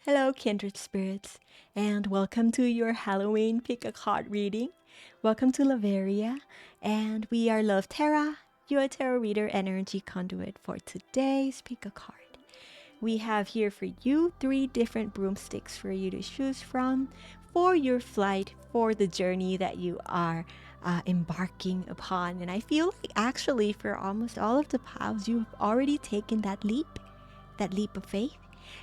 Hello, Kindred Spirits, and welcome to your Halloween Pick a Card reading. Welcome to Laveria, and we are Luv Tara, your tarot reader energy conduit for today's Pick a Card. We have here for you 3 different broomsticks for you to choose from for your flight, for the journey that you are embarking upon. And I feel like actually for almost all of the piles, you've already taken that leap of faith.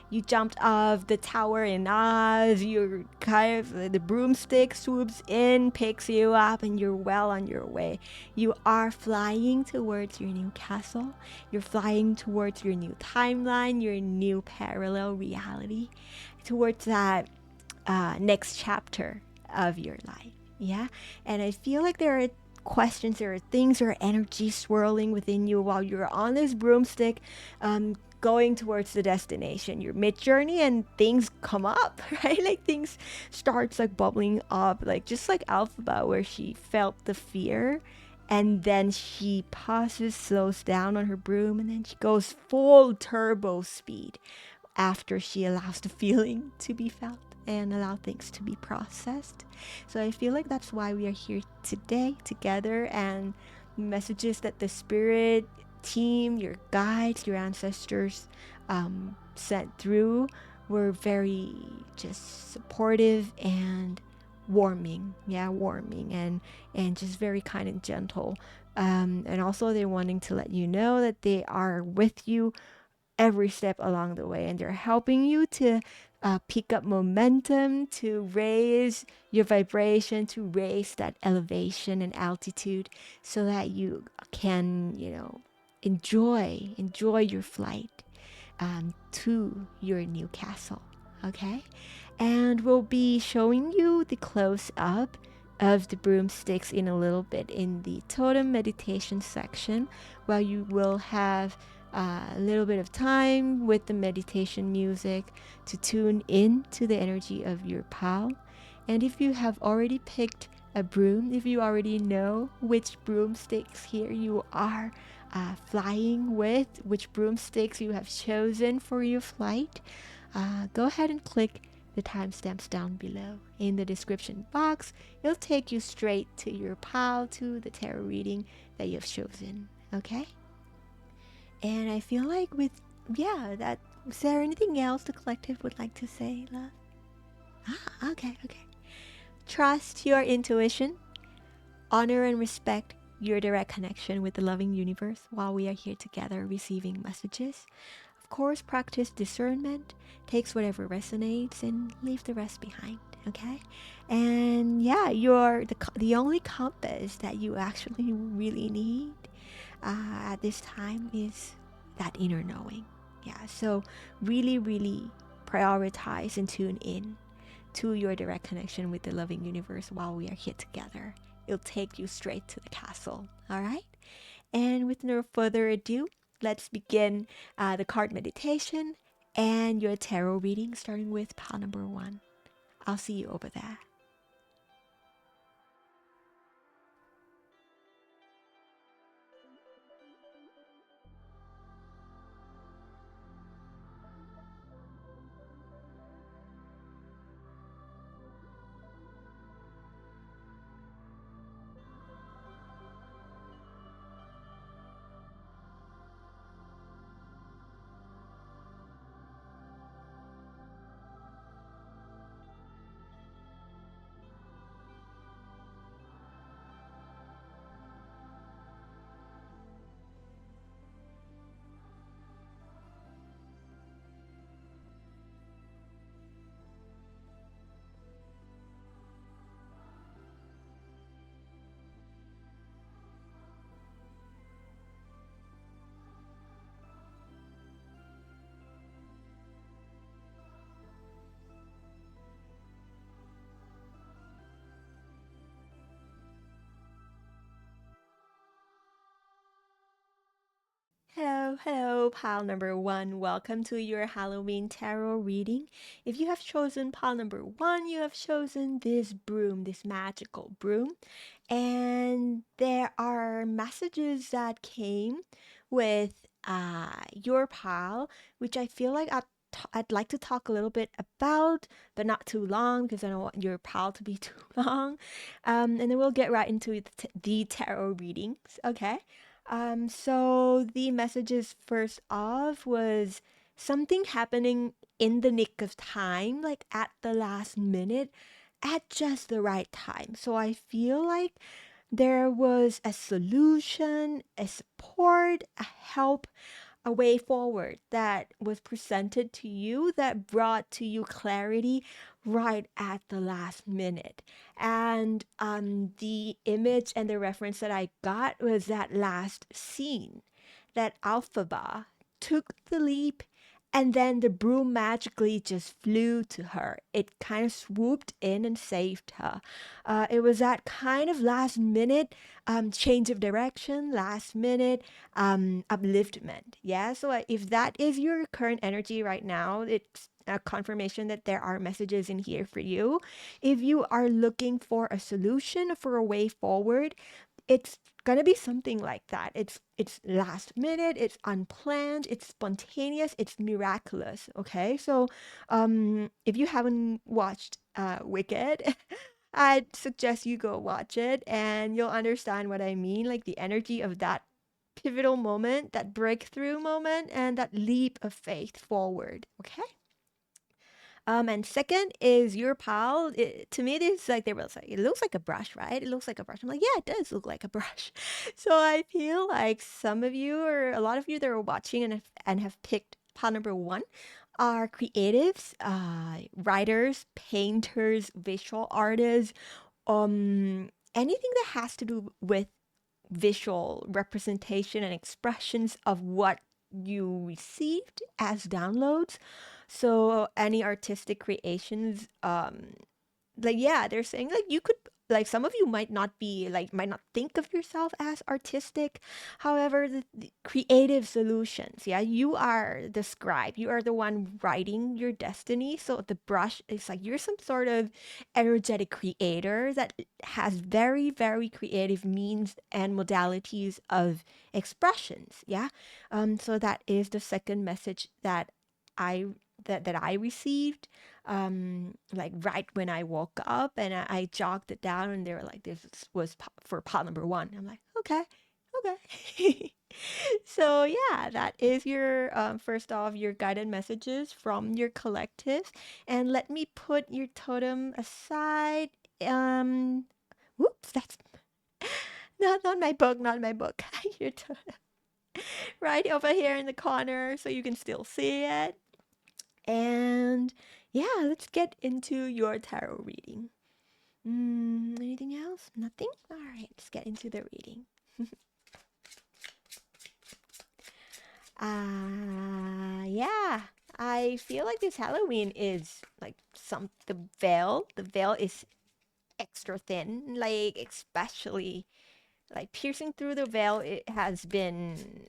You jumped off the tower in Oz. You're kind of the broomstick swoops in, picks you up, and you're well on your way. You are flying towards your new castle. You're flying towards your new timeline, your new parallel reality, towards that next chapter of your life. Yeah, and I feel like there are questions, there are things, there are energy swirling within you while you're on this broomstick, going towards the destination. You're mid journey and things come up, right? Like things starts like bubbling up, like just like Alphaba, where she felt the fear. And then she pauses, slows down on her broom, and then she goes full turbo speed after she allows the feeling to be felt and allow things to be processed. So I feel like that's why we are here today together, and messages that the spirit team, your guides, your ancestors sent through were very just supportive and warming. Yeah, warming and just very kind and gentle. And also they're wanting to let you know that they are with you every step along the way, and they're helping you to pick up momentum, to raise your vibration, to raise that elevation and altitude, so that you can, enjoy your flight to your new castle. Okay, and we'll be showing you the close up of the broomsticks in a little bit in the totem meditation section, where you will have a little bit of time with the meditation music to tune in to the energy of your pal. And if you have already picked a broom, if you already know which broomsticks here you are flying with, which broomsticks you have chosen for your flight, go ahead and click the timestamps down below in the description box. It'll take you straight to your pile, to the tarot reading that you've chosen. Okay? And I feel like that, is there anything else the collective would like to say, love? Okay. Trust your intuition, honor and respect your direct connection with the loving universe while we are here together receiving messages. Of course, practice discernment, takes whatever resonates and leave the rest behind, okay? And yeah, you're the only compass that you actually really need at this time is that inner knowing. Yeah, so really prioritize and tune in to your direct connection with the loving universe while we are here together. It'll take you straight to the castle, all right? And with no further ado, let's begin the card meditation and your tarot reading, starting with pile number 1. I'll see you over there. Hello, pile number 1. Welcome to your Halloween tarot reading. If you have chosen pile number 1, you have chosen this broom, this magical broom. And there are messages that came with your pile, which I feel like at I'd like to talk a little bit about, but not too long because I don't want your pile to be too long. And then we'll get right into the tarot readings. Okay. So the messages first off was something happening in the nick of time, like at the last minute, at just the right time. So I feel like there was a solution, a support, a help, a way forward that was presented to you that brought to you clarity right at the last minute. And the image and the reference that I got was that last scene that Alphaba took the leap and then the broom magically just flew to her. It kind of swooped in and saved her. It was that kind of last minute change of direction, last minute upliftment. Yeah. So if that is your current energy right now, it's a confirmation that there are messages in here for you. If you are looking for a solution, for a way forward, it's gonna be something like that. It's last minute, it's unplanned, it's spontaneous, it's miraculous. Okay, so if you haven't watched Wicked, I'd suggest you go watch it, and you'll understand what I mean. Like the energy of that pivotal moment, that breakthrough moment, and that leap of faith forward. Okay. And second is your pal. To me, it's like they were like, it looks like a brush, right? It looks like a brush. I'm like, yeah, it does look like a brush. So I feel like some of you or a lot of you that are watching and have picked pile number one are creatives, writers, painters, visual artists, anything that has to do with visual representation and expressions of what you received as downloads. So any artistic creations, like yeah, they're saying like you could, like some of you might not be like might not think of yourself as artistic. However, the creative solutions, yeah, you are the scribe, you are the one writing your destiny. So the brush is like you're some sort of energetic creator that has very very creative means and modalities of expressions. Yeah. So that is the second message that I that I received, like right when I woke up, and I jogged it down, and they were like, "This was for pot number one." I'm like, "Okay, okay." So yeah, that is your first off your guided messages from your collective, and let me put your totem aside. Whoops, that's not my book, not my book. Your totem right over here in the corner, so you can still see it. And yeah, let's get into your tarot reading. Anything else? Nothing? All right, let's get into the reading. Yeah, I feel like this Halloween is like the veil. The veil is extra thin, like especially like piercing through the veil. It has been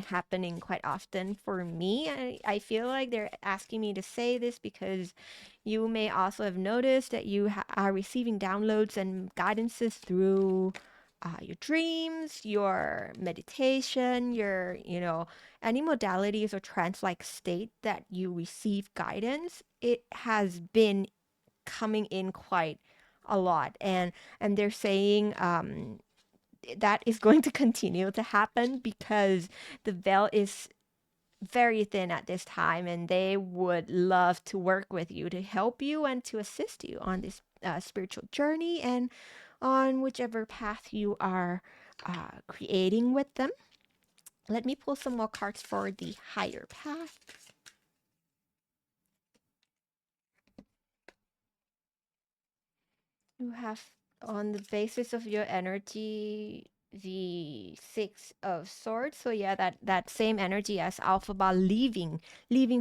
happening quite often for me. I feel like they're asking me to say this because you may also have noticed that you are receiving downloads and guidances through your dreams, your meditation, any modalities or trance like state that you receive guidance. It has been coming in quite a lot. And they're saying that is going to continue to happen because the veil is very thin at this time, and they would love to work with you to help you and to assist you on this spiritual journey and on whichever path you are creating with them. Let me pull some more cards for the higher path. You have, on the basis of your energy, the Six of Swords. So yeah, that same energy as Alphaba leaving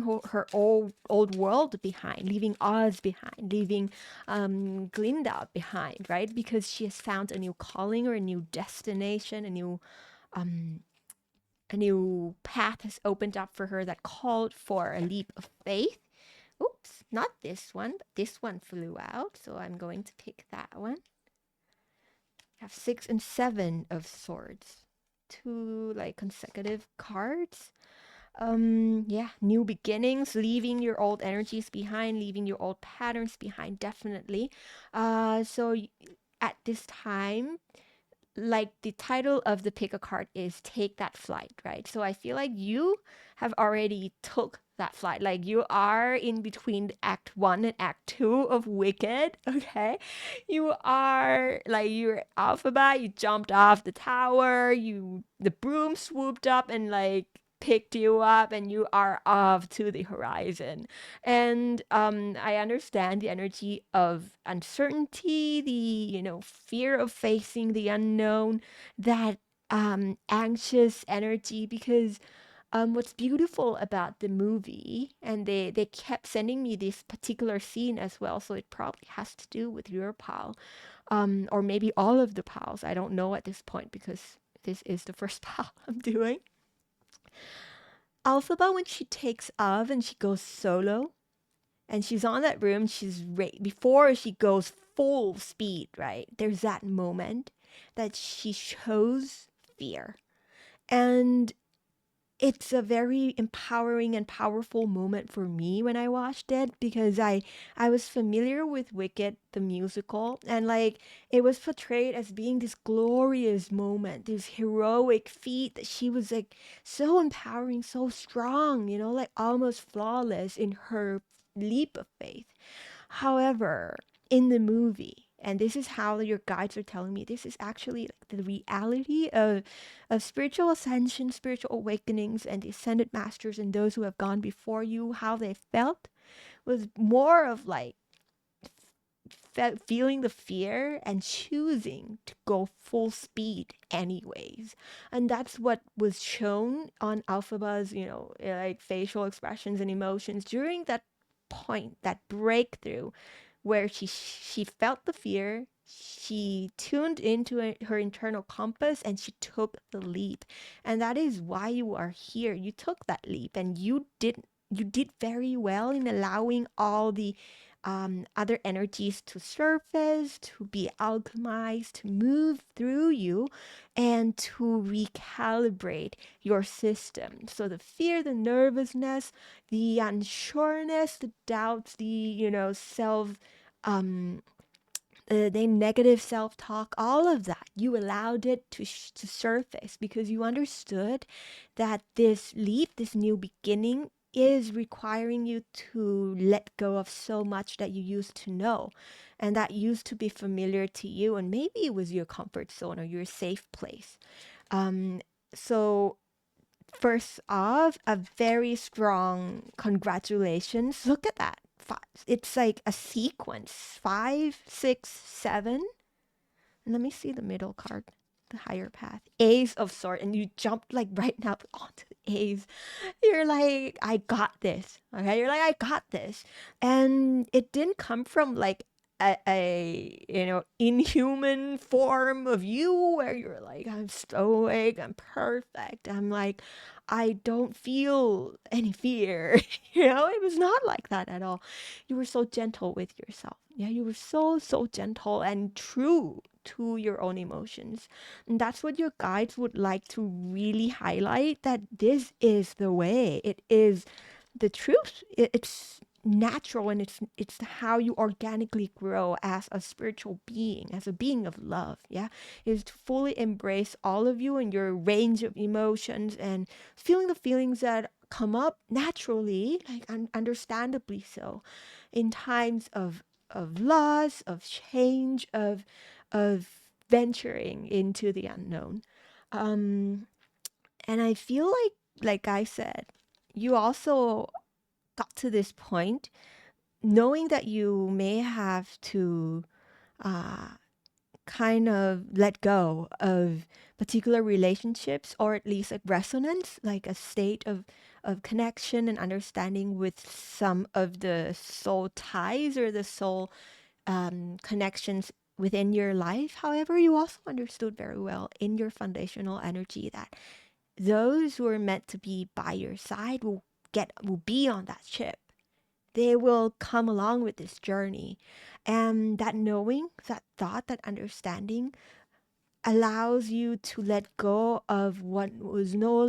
her old world behind, leaving Oz behind, leaving Glinda behind, right? Because she has found a new calling or a new destination, um a new path has opened up for her that called for a leap of faith. Oops, not this one, but this one flew out, so I'm going to pick that one. Have 6 and 7 of swords. Two like consecutive cards. Yeah, new beginnings, leaving your old energies behind, leaving your old patterns behind, definitely. At this time, like the title of the pick a card is take that flight, right? So I feel like you have already took that flight. Like you are in between act 1 and act 2 of Wicked, okay? You are like you're alphabet, you jumped off the tower, the broom swooped up and like picked you up and you are off to the horizon. And I understand the energy of uncertainty, the fear of facing the unknown, that anxious energy. Because what's beautiful about the movie, and they kept sending me this particular scene as well, so it probably has to do with your pal, or maybe all of the pals. I don't know at this point because this is the first pal I'm doing. Alphaba, when she takes off and she goes solo, and she's on that room, before she goes full speed, right? There's that moment that she shows fear. And it's a very empowering and powerful moment for me when I watched it, because I was familiar with Wicked the musical, and like it was portrayed as being this glorious moment, this heroic feat that she was like so empowering, so strong, like almost flawless in her leap of faith. However, in the movie, and this is how your guides are telling me, this is actually like the reality of spiritual ascension, spiritual awakenings, and the ascended masters and those who have gone before you, how they felt was more of like feeling the fear and choosing to go full speed anyways. And that's what was shown on Alphaba's, like facial expressions and emotions during that point, that breakthrough, where she felt the fear, she tuned into her internal compass, and she took the leap. And that is why you are here. You took that leap, and you did very well in allowing all the other energies to surface, to be alchemized, to move through you, and to recalibrate your system. So the fear, the nervousness, the unsureness, the doubts, the self um the negative self-talk, all of that, you allowed it to surface, because you understood that this leap, this new beginning, is requiring you to let go of so much that you used to know and that used to be familiar to you, and maybe it was your comfort zone or your safe place. So first off, a very strong congratulations. Look at that. It's like a sequence: 5, 6, 7. Let me see the middle card, the higher path. Ace of Sword, and you jumped like right now onto the Ace. You're like, I got this. Okay, you're like, I got this, and it didn't come from like a inhuman form of you where you're like, I'm stoic, I'm perfect, I'm like, I don't feel any fear. It was not like that at all. You were so gentle with yourself. Yeah, you were so gentle and true to your own emotions. And that's what your guides would like to really highlight, that this is the way. It is the truth. It's natural, and it's how you organically grow as a spiritual being, as a being of love. Yeah, is to fully embrace all of you and your range of emotions, and feeling the feelings that come up naturally, like understandably so, in times of loss, of change, of venturing into the unknown. Um, and I feel like I said, you also got to this point knowing that you may have to uh, kind of let go of particular relationships, or at least like resonance, like a state of connection and understanding with some of the soul ties or the soul connections within your life. However, you also understood very well in your foundational energy that those who are meant to be by your side will be on that ship. They will come along with this journey. And that knowing, that thought, that understanding allows you to let go of what was no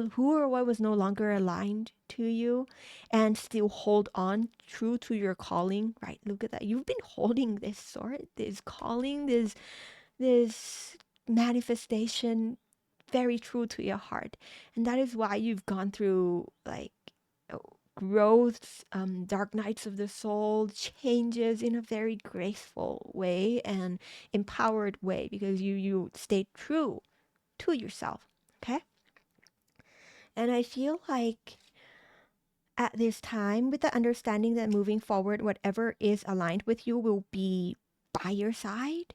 longer aligned to you, and still hold on true to your calling. Right, look at that, you've been holding this sword, this calling, this manifestation very true to your heart. And that is why you've gone through like uh, growths, dark nights of the soul, changes in a very graceful way and empowered way, because you stayed true to yourself. Okay. And I feel like at this time, with the understanding that moving forward, whatever is aligned with you will be by your side,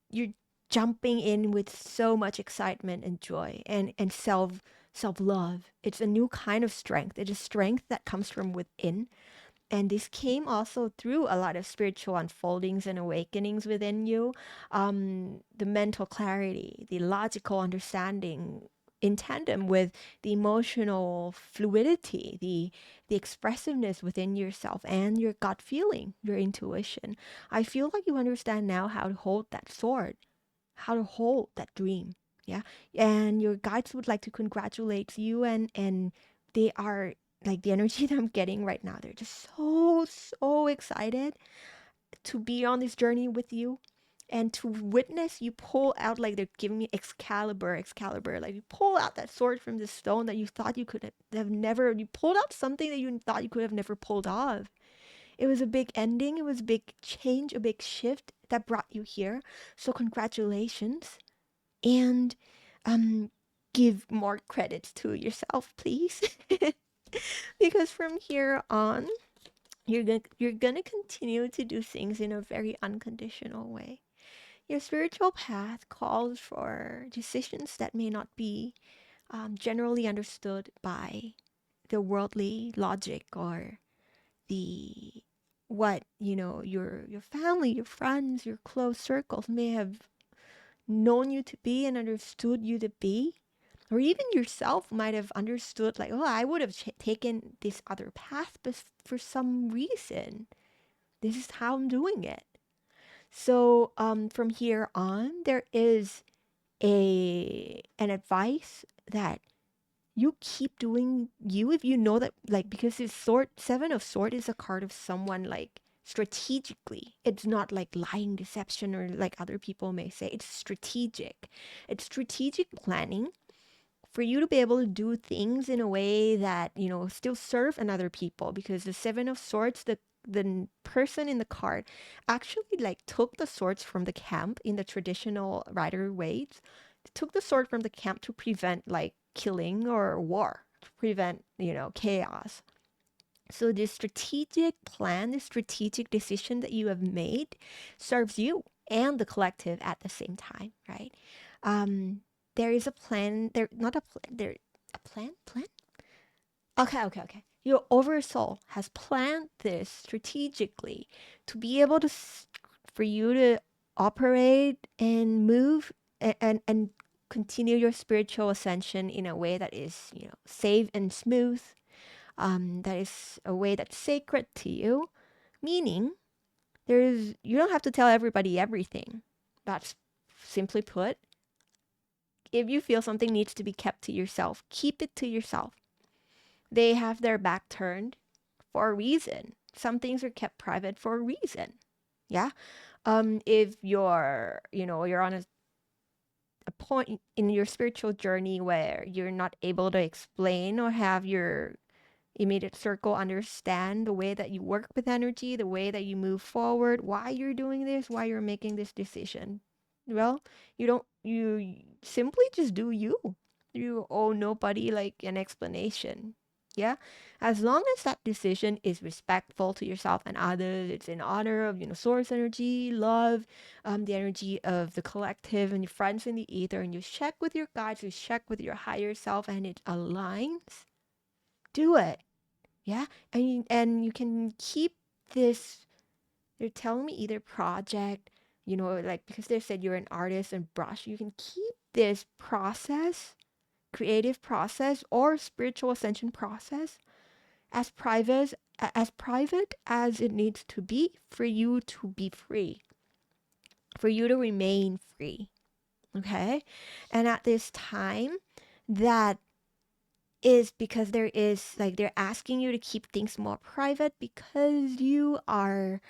you're jumping in with so much excitement and joy and self love. It's a new kind of strength. It is strength that comes from within. And this came also through a lot of spiritual unfoldings and awakenings within you. The mental clarity, the logical understanding, in tandem with the emotional fluidity, the expressiveness within yourself, and your gut feeling, your intuition. I feel like you understand now how to hold that sword, how to hold that dream. Yeah. And your guides would like to congratulate you, and they are like the energy that I'm getting right now. They're just so excited to be on this journey with you, and to witness you pull out, like they're giving me Excalibur, like you pull out that sword from the stone that you thought you could have never, you pulled out something that you thought you could have never pulled off. It was a big ending, it was a big change, a big shift that brought you here. So congratulations. And um give more credits to yourself, please. Because from here on, you're gonna continue to do things in a very unconditional way. Your spiritual path calls for decisions that may not be generally understood by the worldly logic, or the what your family, your friends, your close circles may have known you to be and understood you to be. Or even yourself might have understood, like, oh, I would have taken this other path, but for some reason this is how I'm doing it. So from here on, there is an advice that you keep doing you, if you know that, like, because this sword, seven of sword, is a card of someone like strategically. It's not like lying, deception, or like other people may say. It's strategic. It's strategic planning for you to be able to do things in a way that still serve another people, because the seven of swords, the person in the card actually like took the swords from the camp in the traditional rider ways, took the sword from the camp to prevent like killing or war, to prevent chaos. So this strategic plan, this strategic decision that you have made serves you and the collective at the same time, right? There is a plan. There not a plan. There a plan. Okay. Your oversoul has planned this strategically to be able to for you to operate and move and continue your spiritual ascension in a way that is safe and smooth, that is a way that's sacred to you. Meaning, you don't have to tell everybody everything. That's simply put, if you feel something needs to be kept to yourself, keep it to yourself. They have their back turned for a reason. Some things are kept private for a reason. Yeah. If you're on a point in your spiritual journey where you're not able to explain or have your immediate circle understand the way that you work with energy, the way that you move forward, why you're doing this, why you're making this decision. Well, you simply just do you. You owe nobody like an explanation. Yeah. As long as that decision is respectful to yourself and others, it's in honor of, source energy, love, the energy of the collective and your friends in the ether, and you check with your guides, you check with your higher self, and it aligns, do it. Yeah. And you can keep this, they're telling me either project, like because they said you're an artist and brush, you can keep this process, creative process or spiritual ascension process, as private as it needs to be for you to be free, for you to remain free. Okay. And at this time, that is because there is like they're asking you to keep things more private because there's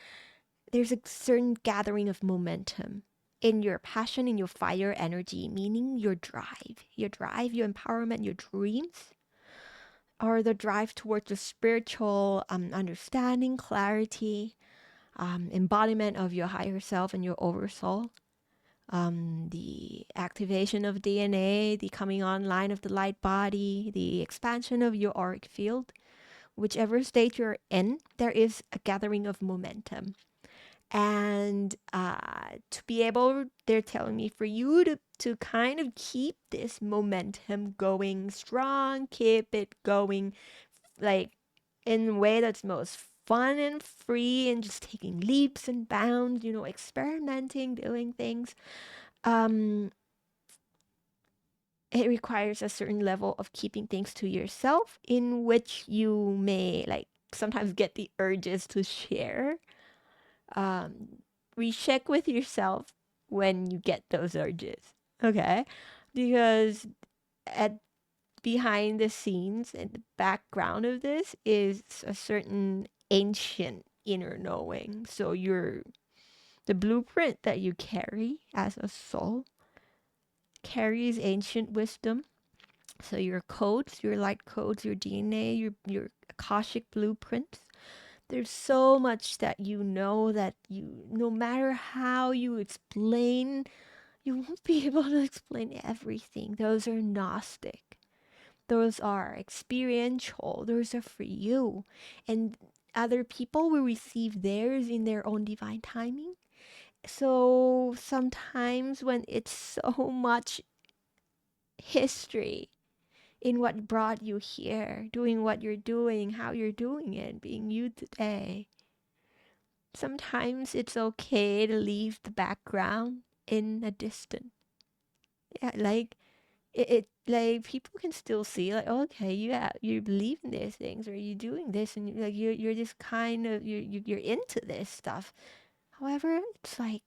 a certain gathering of momentum in your passion, in your fire energy, meaning your drive, your empowerment, your dreams, or the drive towards the spiritual understanding, clarity, embodiment of your higher self and your oversoul. The activation of DNA, the coming online of the light body, the expansion of your auric field, whichever state you're in, there is a gathering of momentum. And to be able, they're telling me for you to kind of keep this momentum going strong, keep it going like in a way that's most fun and free and just taking leaps and bounds, experimenting, doing things. Um, it requires a certain level of keeping things to yourself, in which you may like sometimes get the urges to share. um, Recheck with yourself when you get those urges, okay? Because at behind the scenes and the background of this is a certain ancient inner knowing. So the blueprint that you carry as a soul carries ancient wisdom. So your codes, your light codes, your DNA, your Akashic blueprints, there's so much that no matter how you explain, you won't be able to explain everything. Those are Gnostic. Those are experiential. Those are for you. And other people will receive theirs in their own divine timing. So sometimes when it's so much history in what brought you here, doing what you're doing, how you're doing it, being you today, sometimes it's okay to leave the background in a distance. Yeah, like like people can still see like, okay, yeah, you believe in these things, or you doing this, and like you're just kind of you're into this stuff. However, it's like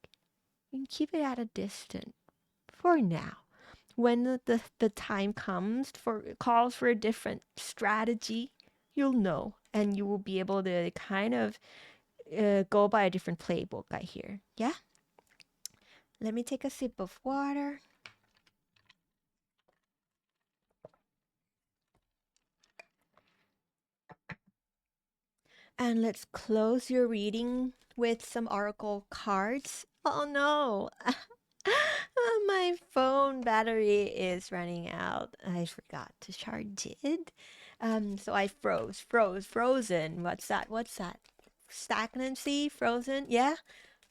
you can keep it at a distance for now. When the time comes for calls for a different strategy, you'll know, and you will be able to kind of go by a different playbook, I hear. Yeah? Let me take a sip of water. And let's close your reading with some oracle cards. Oh no! My phone battery is running out. I forgot to charge it. So I frozen. What's that? What's that? Stagnancy, frozen. Yeah.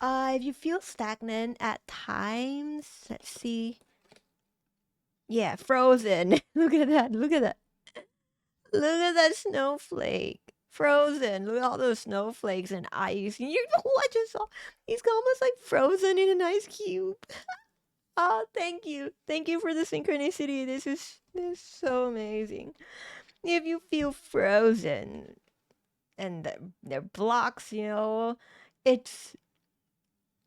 If you feel stagnant at times, let's see. Yeah, frozen. Look at that. Look at that. Look at that snowflake. Frozen. Look at all those snowflakes and ice. You know what I just saw? He's almost like frozen in an ice cube. Oh, thank you. Thank you for the synchronicity. This is so amazing. If you feel frozen and they're blocks, it's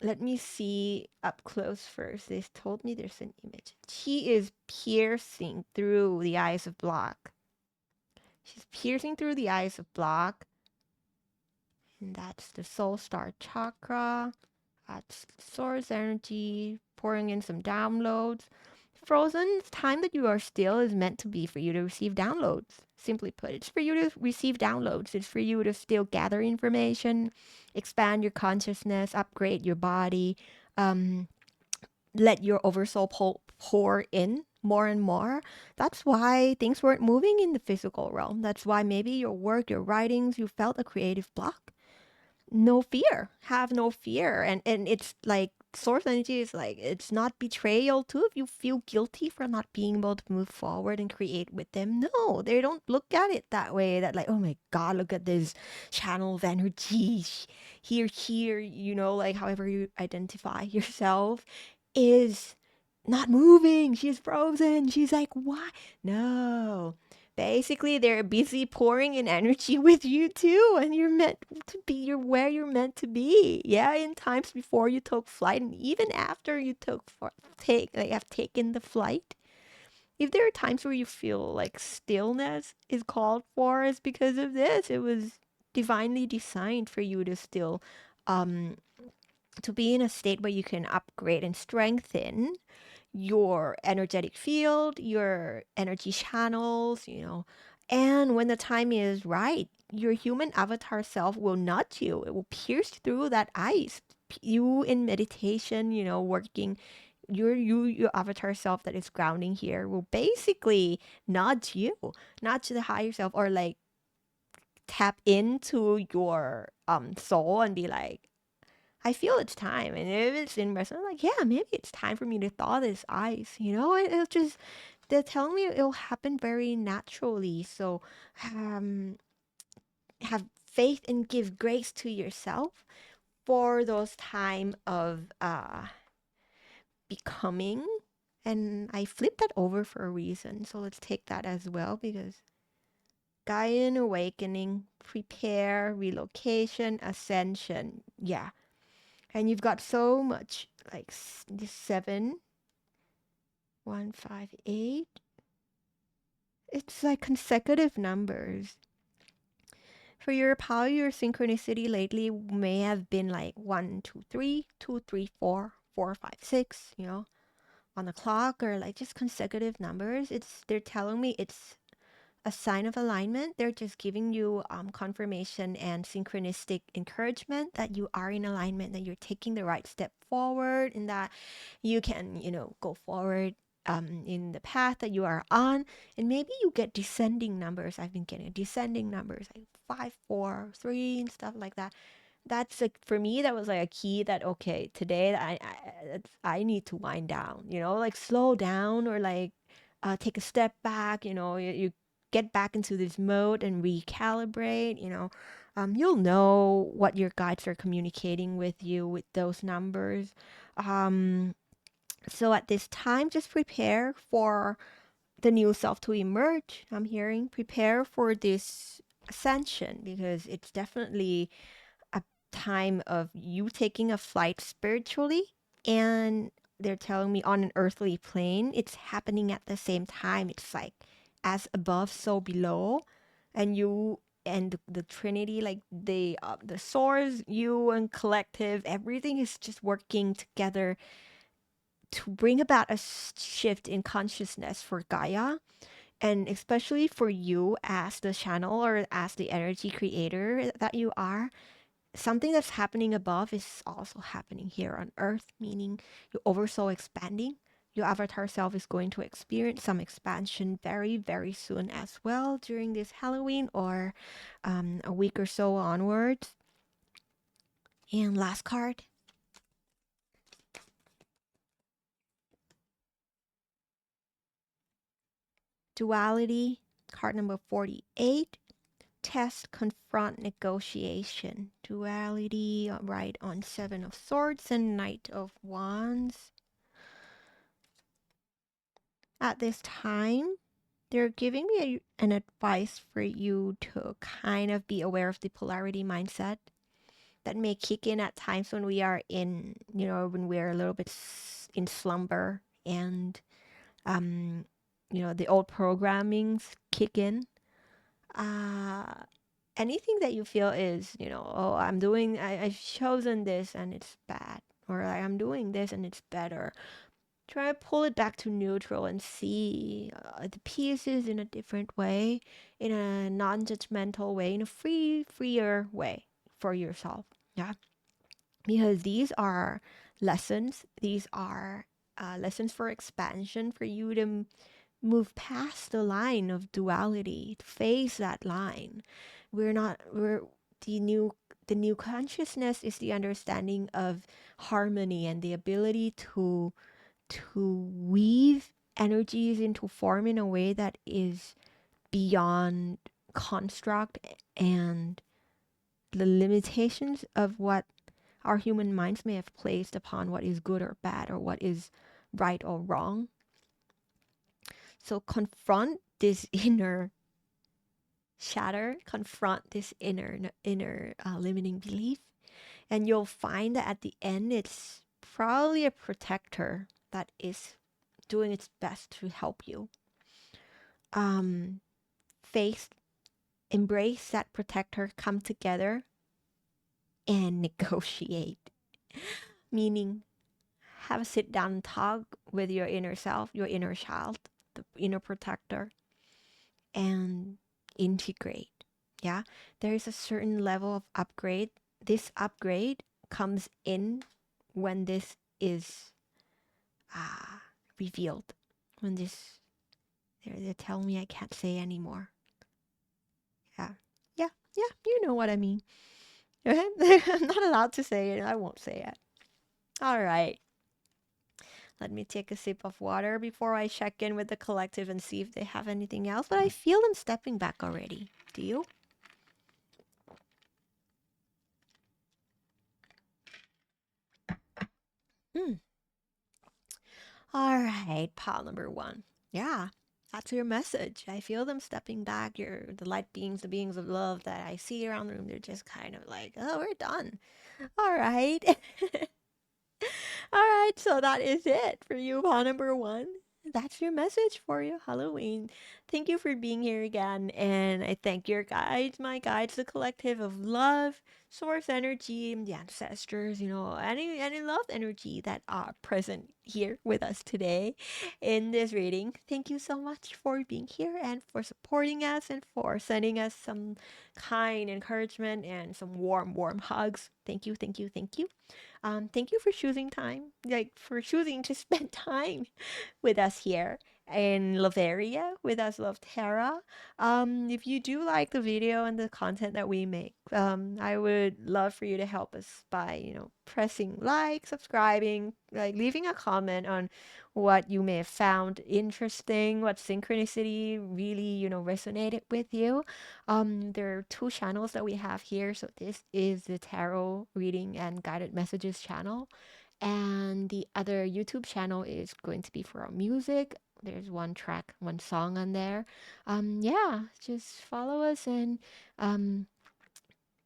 let me see up close first. They told me there's an image. She is piercing through the eyes of block. She's piercing through the eyes of block. And that's the soul star chakra. That's source energy, pouring in some downloads. Frozen time that you are still is meant to be for you to receive downloads. Simply put, it's for you to receive downloads. It's for you to still gather information, expand your consciousness, upgrade your body, um, let your oversoul pour in more and more. That's why things weren't moving in the physical realm. That's why maybe your work, your writings, you felt a creative block. No fear, have no fear. And it's like source energy is like, it's not betrayal too if you feel guilty for not being able to move forward and create with them. No, they don't look at it that way, that like, oh my god, look at this channel of energy here, like however you identify yourself is not moving. She's frozen. She's like, why? No, Basically, they're busy pouring in energy with you too, and you're meant to be. You're where you're meant to be. Yeah, in times before you took flight, and even after you have taken the flight. If there are times where you feel like stillness is called for, is because of this. It was divinely designed for you to still, um, to be in a state where you can upgrade and strengthen your energetic field, your energy channels, And when the time is right, your human avatar self will nudge you. It will pierce through that ice. You in meditation, working your avatar self that is grounding here will basically nudge the higher self, or like tap into your soul and be like, I feel it's time. And if it's in rest, I'm like, yeah, maybe it's time for me to thaw this ice. It's just, they're telling me it'll happen very naturally. So have faith and give grace to yourself for those time of becoming. And I flipped that over for a reason. So let's take that as well, because Gaian awakening, prepare, relocation, ascension. Yeah. And you've got so much, like this 7, 1, 5, 8. It's like consecutive numbers. For your power, your synchronicity lately may have been like 1, 2, 3, 2, 3, 4, 4, 5, 6, on the clock, or like just consecutive numbers. They're telling me it's a sign of alignment. They're just giving you confirmation and synchronistic encouragement that you are in alignment, that you're taking the right step forward, and that you can, go forward in the path that you are on. And maybe you get descending numbers. I've been getting descending numbers like 5, 4, 3 and stuff like that. That's like, for me, that was like a key that, okay, today I need to wind down, like slow down, or like take a step back. You get back into this mode and recalibrate. You'll know what your guides are communicating with you with those numbers. So at this time, just prepare for the new self to emerge. I'm hearing prepare for this ascension, because it's definitely a time of you taking a flight spiritually, and they're telling me on an earthly plane, it's happening at the same time. It's like as above, so below, and you and the Trinity, like the source, you and collective, everything is just working together to bring about a shift in consciousness for Gaia, and especially for you as the channel, or as the energy creator that you are. Something that's happening above is also happening here on earth, meaning your oversoul expanding. Your avatar self is going to experience some expansion very, very soon as well, during this Halloween, or a week or so onwards. And last card. Duality, card number 48. Test, confront, negotiation. Duality, right, on 7 of Swords and Knight of Wands. At this time, they're giving me an advice for you to kind of be aware of the polarity mindset that may kick in at times when we are when we're a little bit in slumber, and the old programmings kick in. Anything that you feel is, oh, I've chosen this and it's bad, or I'm doing this and it's better. Try to pull it back to neutral and see the pieces in a different way, in a non-judgmental way, in a freer way for yourself. Yeah, because these are lessons. These are lessons for expansion, for you to move past the line of duality, to face that line. We're the new consciousness is the understanding of harmony, and the ability to weave energies into form in a way that is beyond construct and the limitations of what our human minds may have placed upon what is good or bad, or what is right or wrong. So confront this inner shatter, confront this inner limiting belief, and you'll find that at the end, it's probably a protector that is doing its best to help you. Um, face, embrace that protector, come together and negotiate. Meaning, have a sit down and talk with your inner self, your inner child, the inner protector, and integrate. Yeah, there is a certain level of upgrade. This upgrade comes in when this is uh, revealed. When this, they're telling me I can't say anymore. Yeah, yeah, yeah, you know what I mean. I'm not allowed to say it. I won't say it. All right. Let me take a sip of water before I check in with the collective and see if they have anything else. But I feel them stepping back already. Do you? Hmm. All right, pile number one. Yeah, that's your message. I feel them stepping back. You're the light beings, the beings of love that I see around the room. They're just kind of like, oh, we're done. All right. All right, so that is it for you, pile number one. That's your message for you, Halloween. Thank you for being here again, and I thank your guides, my guides, the collective of love, source energy, and the ancestors, any love energy that are present here with us today in this reading. Thank you so much for being here and for supporting us and for sending us some kind encouragement and some warm, warm hugs. Thank you, thank you, thank you. Thank you for choosing time, like for choosing to spend time with us here in Lavaria with us, Luv Tara. If you do like the video and the content that we make, I would love for you to help us by, pressing like, subscribing, like leaving a comment on what you may have found interesting, what synchronicity really, resonated with you. There are two channels that we have here. So this is the tarot reading and guided messages channel. And the other YouTube channel is going to be for our music. There's one track, one song on there. Yeah, just follow us and um,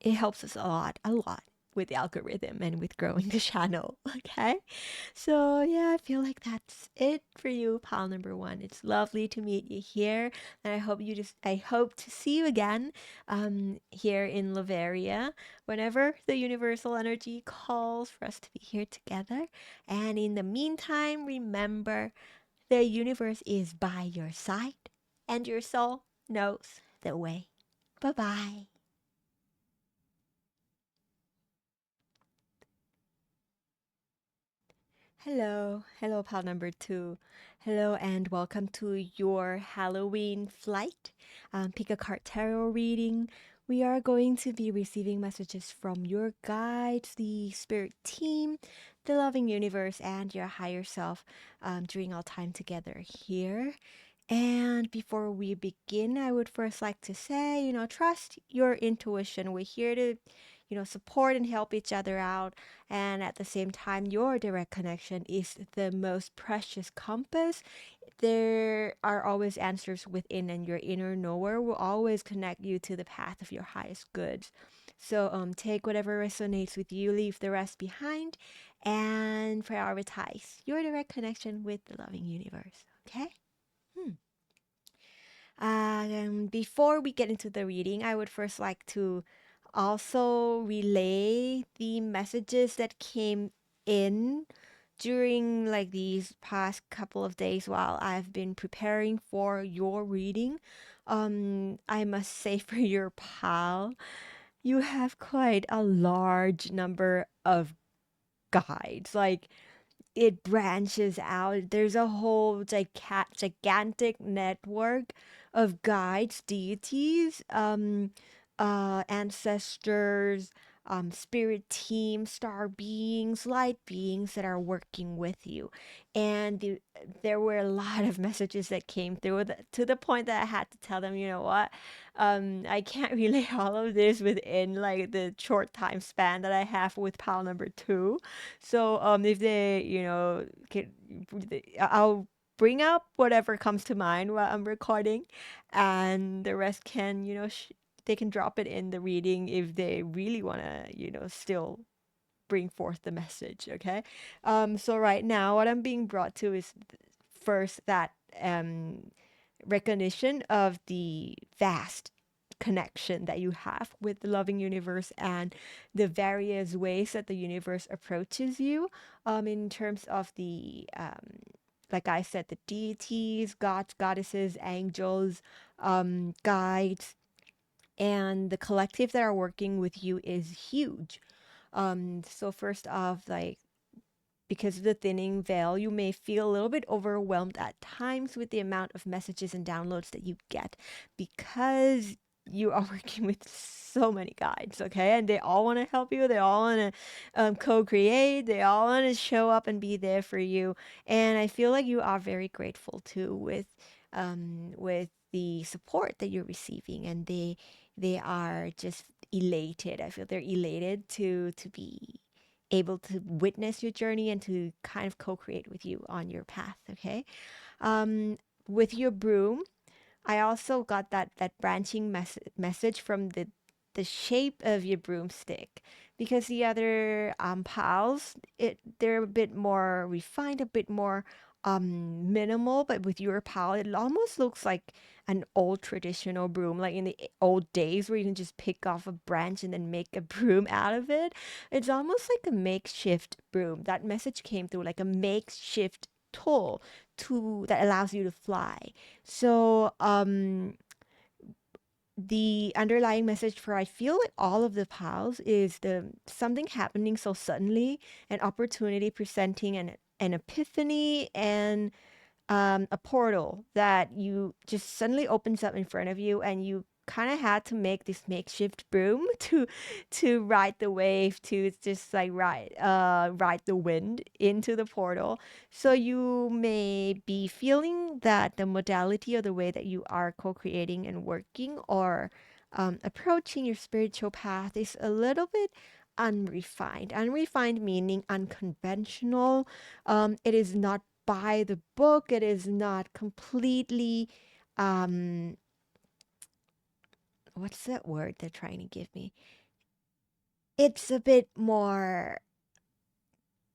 it helps us a lot with the algorithm and with growing the channel. Okay. So yeah, I feel like that's it for you, pal number one. It's lovely to meet you here. And I hope to see you again here in Lavaria whenever the universal energy calls for us to be here together. And in the meantime, remember the universe is by your side and your soul knows the way. Bye bye. Hello, hello, pal number two. Hello, and welcome to your Halloween flight. Pick a card tarot reading. We are going to be receiving messages from your guides, the spirit team, the loving universe, and your higher self during our time together here. And before we begin, I would first like to say, trust your intuition. We're here to, support and help each other out. And at the same time, your direct connection is the most precious compass. There are always answers within, and your inner knower will always connect you to the path of your highest goods. So take whatever resonates with you, leave the rest behind, and prioritize your direct connection with the loving universe. Okay? Hmm. Before we get into the reading, I would first like to also relay the messages that came in during like these past couple of days while I've been preparing for your reading. I must say for your pal, you have quite a large number of guides. Like it branches out. There's a whole gigantic network of guides, deities, ancestors, spirit teams, star beings, light beings that are working with you. And there were a lot of messages that came through to the point that I had to tell them, you know what? I can't relay all of this within like the short time span that I have with pal number two. So if they, I'll bring up whatever comes to mind while I'm recording, and the rest can, they can drop it in the reading if they really want to, still bring forth the message. Okay. So right now, what I'm being brought to is first that recognition of the vast connection that you have with the loving universe and the various ways that the universe approaches you, in terms of the like I said, the deities, gods, goddesses, angels, guides, and the collective that are working with you is huge. So first off, like, because of the thinning veil, you may feel a little bit overwhelmed at times with the amount of messages and downloads that you get, because you are working with so many guides, okay? And they all want to help you. They all want to co-create. They all want to show up and be there for you. And I feel like you are very grateful too with the support that you're receiving, and they are just elated. I feel they're elated to be able to witness your journey and to kind of co-create with you on your path. Okay. um with your broom, I also got that branching message from the shape of your broomstick, because the other piles, they're a bit more refined, a bit more minimal, but with your pile, it almost looks like an old traditional broom, like in the old days where you can just pick off a branch and then make a broom out of it. It's almost like a makeshift broom. That message came through like a makeshift tool to that allows you to fly. So, the underlying message for I feel like all of the piles is the something happening so suddenly, an opportunity presenting an epiphany, and a portal that you just suddenly opens up in front of you, and you kind of had to make this makeshift broom to ride the wave, to just like ride the wind into the portal. So you may be feeling that the modality or the way that you are co-creating and working, or approaching your spiritual path, is a little bit unrefined meaning unconventional. It is not by the book. It is not completely, um, what's that word they're trying to give me? It's a bit more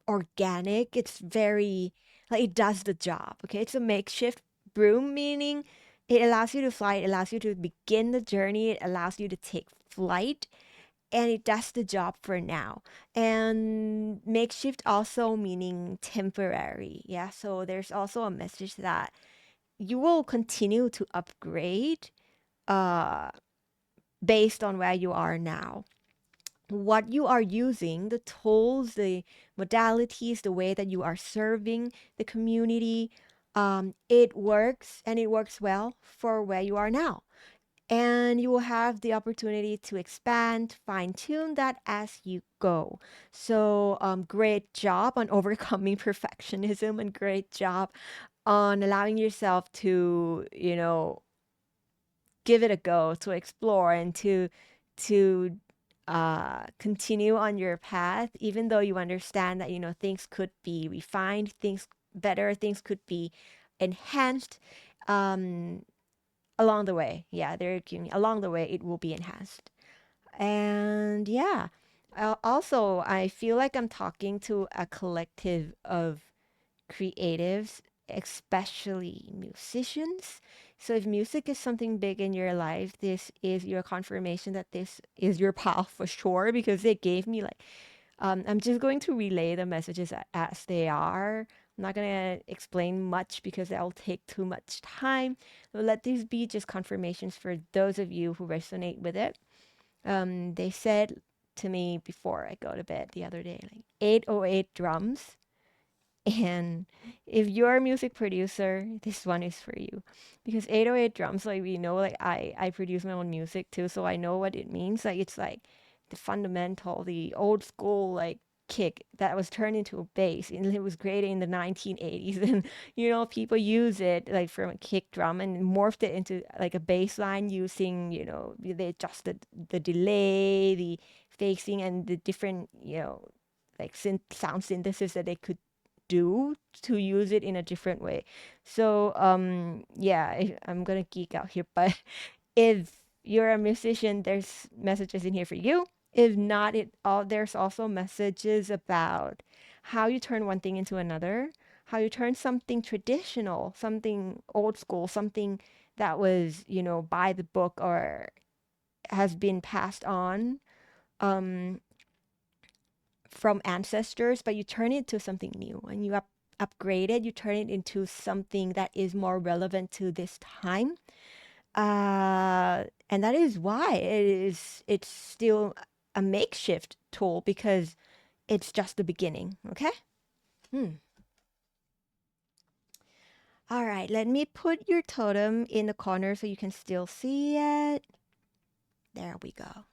organic. It's very, like, it does the job. Okay. It's a makeshift broom, meaning it allows you to fly, it allows you to begin the journey, it allows you to take flight, and it does the job for now. And makeshift also meaning temporary. Yeah. So there's also a message that you will continue to upgrade uh, based on where you are now. What you are using, the tools, the modalities, the way that you are serving the community, it works, and it works well for where you are now. And you will have the opportunity to expand, fine tune that as you go. So, great job on overcoming perfectionism, and great job on allowing yourself to, give it a go, to explore, and to continue on your path, even though you understand that things could be refined, things better, things could be enhanced, um, along the way. Yeah, along the way it will be enhanced. And yeah, also I feel like I'm talking to a collective of creatives, especially musicians. So if music is something big in your life, this is your confirmation that this is your path for sure, because they gave me like, I'm just going to relay the messages as they are. I'm not going to explain much because that'll take too much time. But let these be just confirmations for those of you who resonate with it. They said to me before I go to bed the other day, like 808 drums, and if you're a music producer, this one is for you. Because 808 drums, like we know, like I produce my own music too, so I know what it means. Like it's like the fundamental, the old school like kick that was turned into a bass, and it was created in the 1980s. And people use it like from a kick drum and morphed it into like a bass line using, they adjusted the delay, the phasing, and the different, like sound synthesis that they could do to use it in a different way. So yeah, I'm gonna geek out here, but if you're a musician, there's messages in here for you. If not, there's also messages about how you turn one thing into another, how you turn something traditional, something old school, something that was, by the book or has been passed on um, from ancestors, but you turn it to something new and you upgrade it, you turn it into something that is more relevant to this time. And that is why it's still a makeshift tool because it's just the beginning, okay? All right, let me put your totem in the corner so you can still see it. There we go.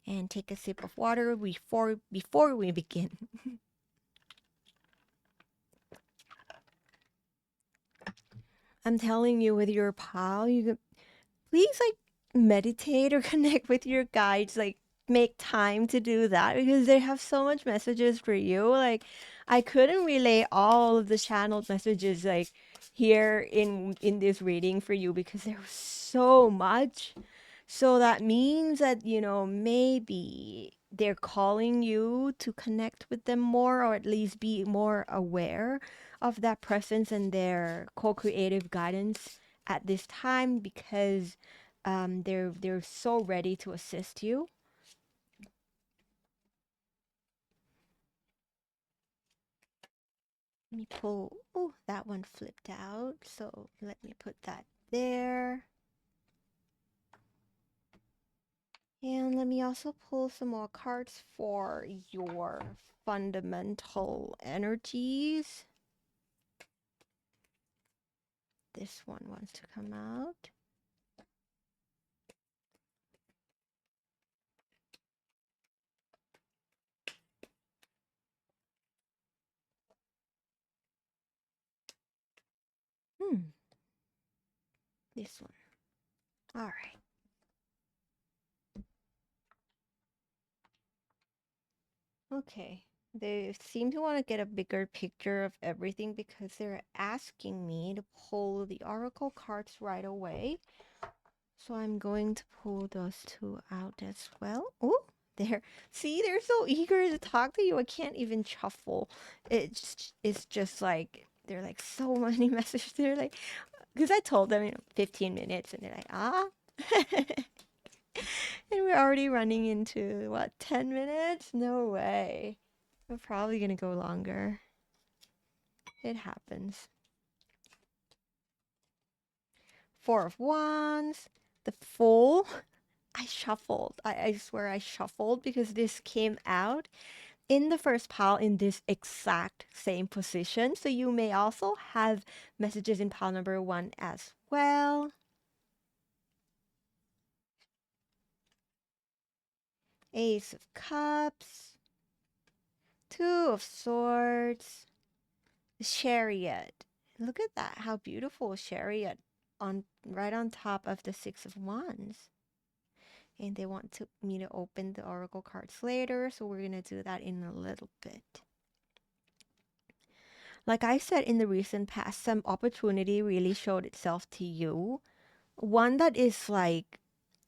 And take a sip of water before we begin. I'm telling you, with your pal, please like meditate or connect with your guides, like make time to do that because they have so much messages for you. Like I couldn't relay all of the channeled messages like here in this reading for you because there was so much. So that means that, maybe they're calling you to connect with them more or at least be more aware of that presence and their co-creative guidance at this time because they're so ready to assist you. Let me pull. Oh, that one flipped out. So let me put that there. And let me also pull some more cards for your fundamental energies. This one wants to come out. This one. All right. Okay. They seem to want to get a bigger picture of everything because they're asking me to pull the oracle cards right away. So I'm going to pull those two out as well. Oh, there. See, they're so eager to talk to you. I can't even shuffle. It's just like they're like so many messages. They're like, because I told them 15 minutes, and they're like, ah. And we're already running into what, 10 minutes? No way. We're probably gonna go longer. It happens. Four of Wands, the Fool. I shuffled. I swear I shuffled because this came out in the first pile in this exact same position. So you may also have messages in pile number 1 as well. Ace of Cups, Two of Swords, Chariot. Look at that. How beautiful, Chariot on right on top of the Six of Wands. And they want me to open the oracle cards later, so we're going to do that in a little bit. Like I said in the recent past, some opportunity really showed itself to you. One that is like,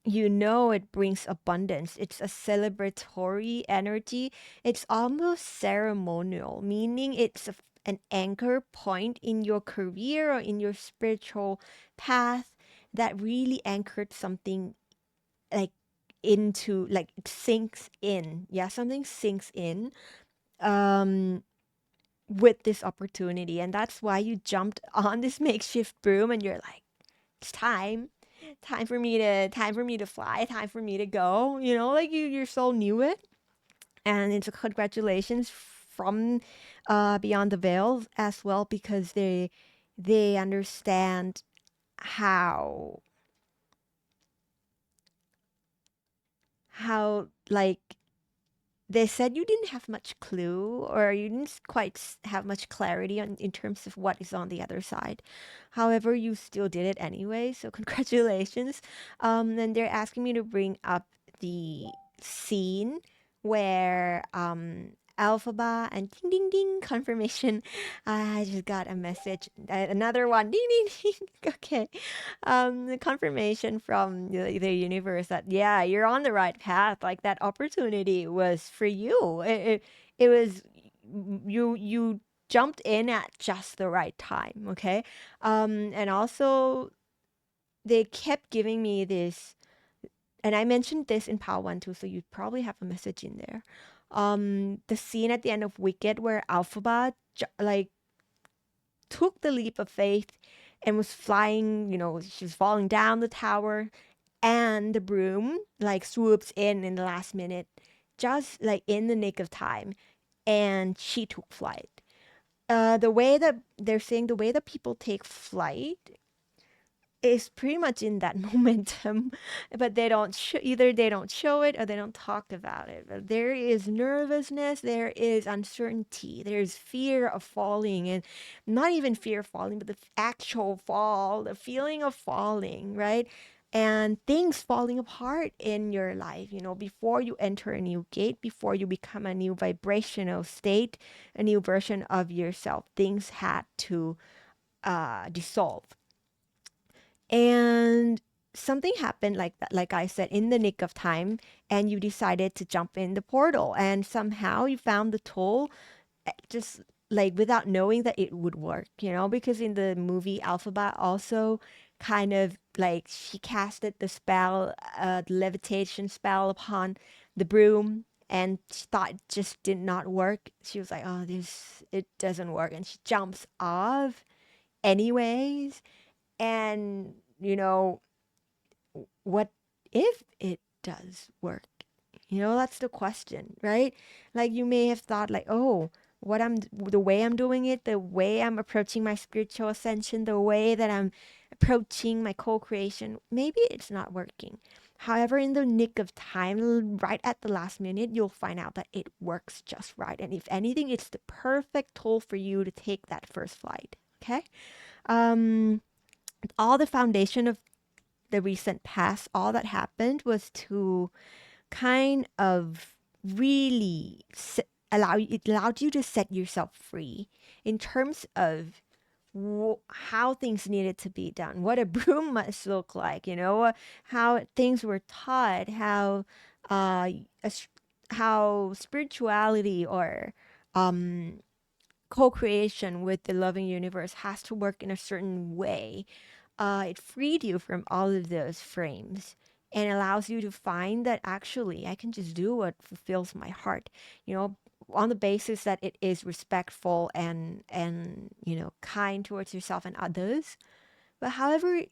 it brings abundance. It's a celebratory energy. It's almost ceremonial, meaning it's an anchor point in your career or in your spiritual path that really anchored something like into, like it sinks in. Yeah, something sinks in with this opportunity. And that's why you jumped on this makeshift broom and you're like, it's time for me to fly, time for me to go. Like your soul knew it. And it's a congratulations from beyond the veil as well because they understand how like they said you didn't have much clue or you didn't quite have much clarity in terms of what is on the other side. However, you still did it anyway, so congratulations. And they're asking me to bring up the scene where Alphaba and ding ding ding confirmation. I just got a message. Another one. Ding ding ding. Okay. The confirmation from the universe that yeah, you're on the right path. Like that opportunity was for you. It was you jumped in at just the right time. Okay. And also they kept giving me this, and I mentioned this in Power One too, so you probably have a message in there. The scene at the end of Wicked where Alphaba like took the leap of faith and was flying, she was falling down the tower, and the broom like swoops in the last minute, just like in the nick of time, and she took flight. The way that they're saying, the way that people take flight is pretty much in that momentum, but they don't either they don't show it or they don't talk about it. But there is nervousness, there is uncertainty, there's fear of falling, and not even fear of falling, but the actual fall, the feeling of falling, right? And things falling apart in your life, before you enter a new gate, before you become a new vibrational state, a new version of yourself, things had to dissolve. And something happened like that, like I said, in the nick of time, and you decided to jump in the portal, and somehow you found the tool, just like without knowing that it would work, because in the movie Alphabet also kind of like she casted the spell, the levitation spell upon the broom, and she thought it just did not work. She was like, oh, it doesn't work, and she jumps off anyways. And what if it does work? That's the question, right? Like you may have thought like, oh, the way I'm doing it, the way I'm approaching my spiritual ascension, the way that I'm approaching my co-creation, maybe it's not working. However, in the nick of time, right at the last minute, you'll find out that it works just right. And if anything, it's the perfect tool for you to take that first flight. Okay? Um, all the foundation of the recent past, all that happened was to kind of really it allowed you to set yourself free in terms of how things needed to be done, what a broom must look like, how things were taught, uh, how spirituality or um, co-creation with the loving universe has to work in a certain way. It freed you from all of those frames and allows you to find that actually I can just do what fulfills my heart, on the basis that it is respectful and kind towards yourself and others. But however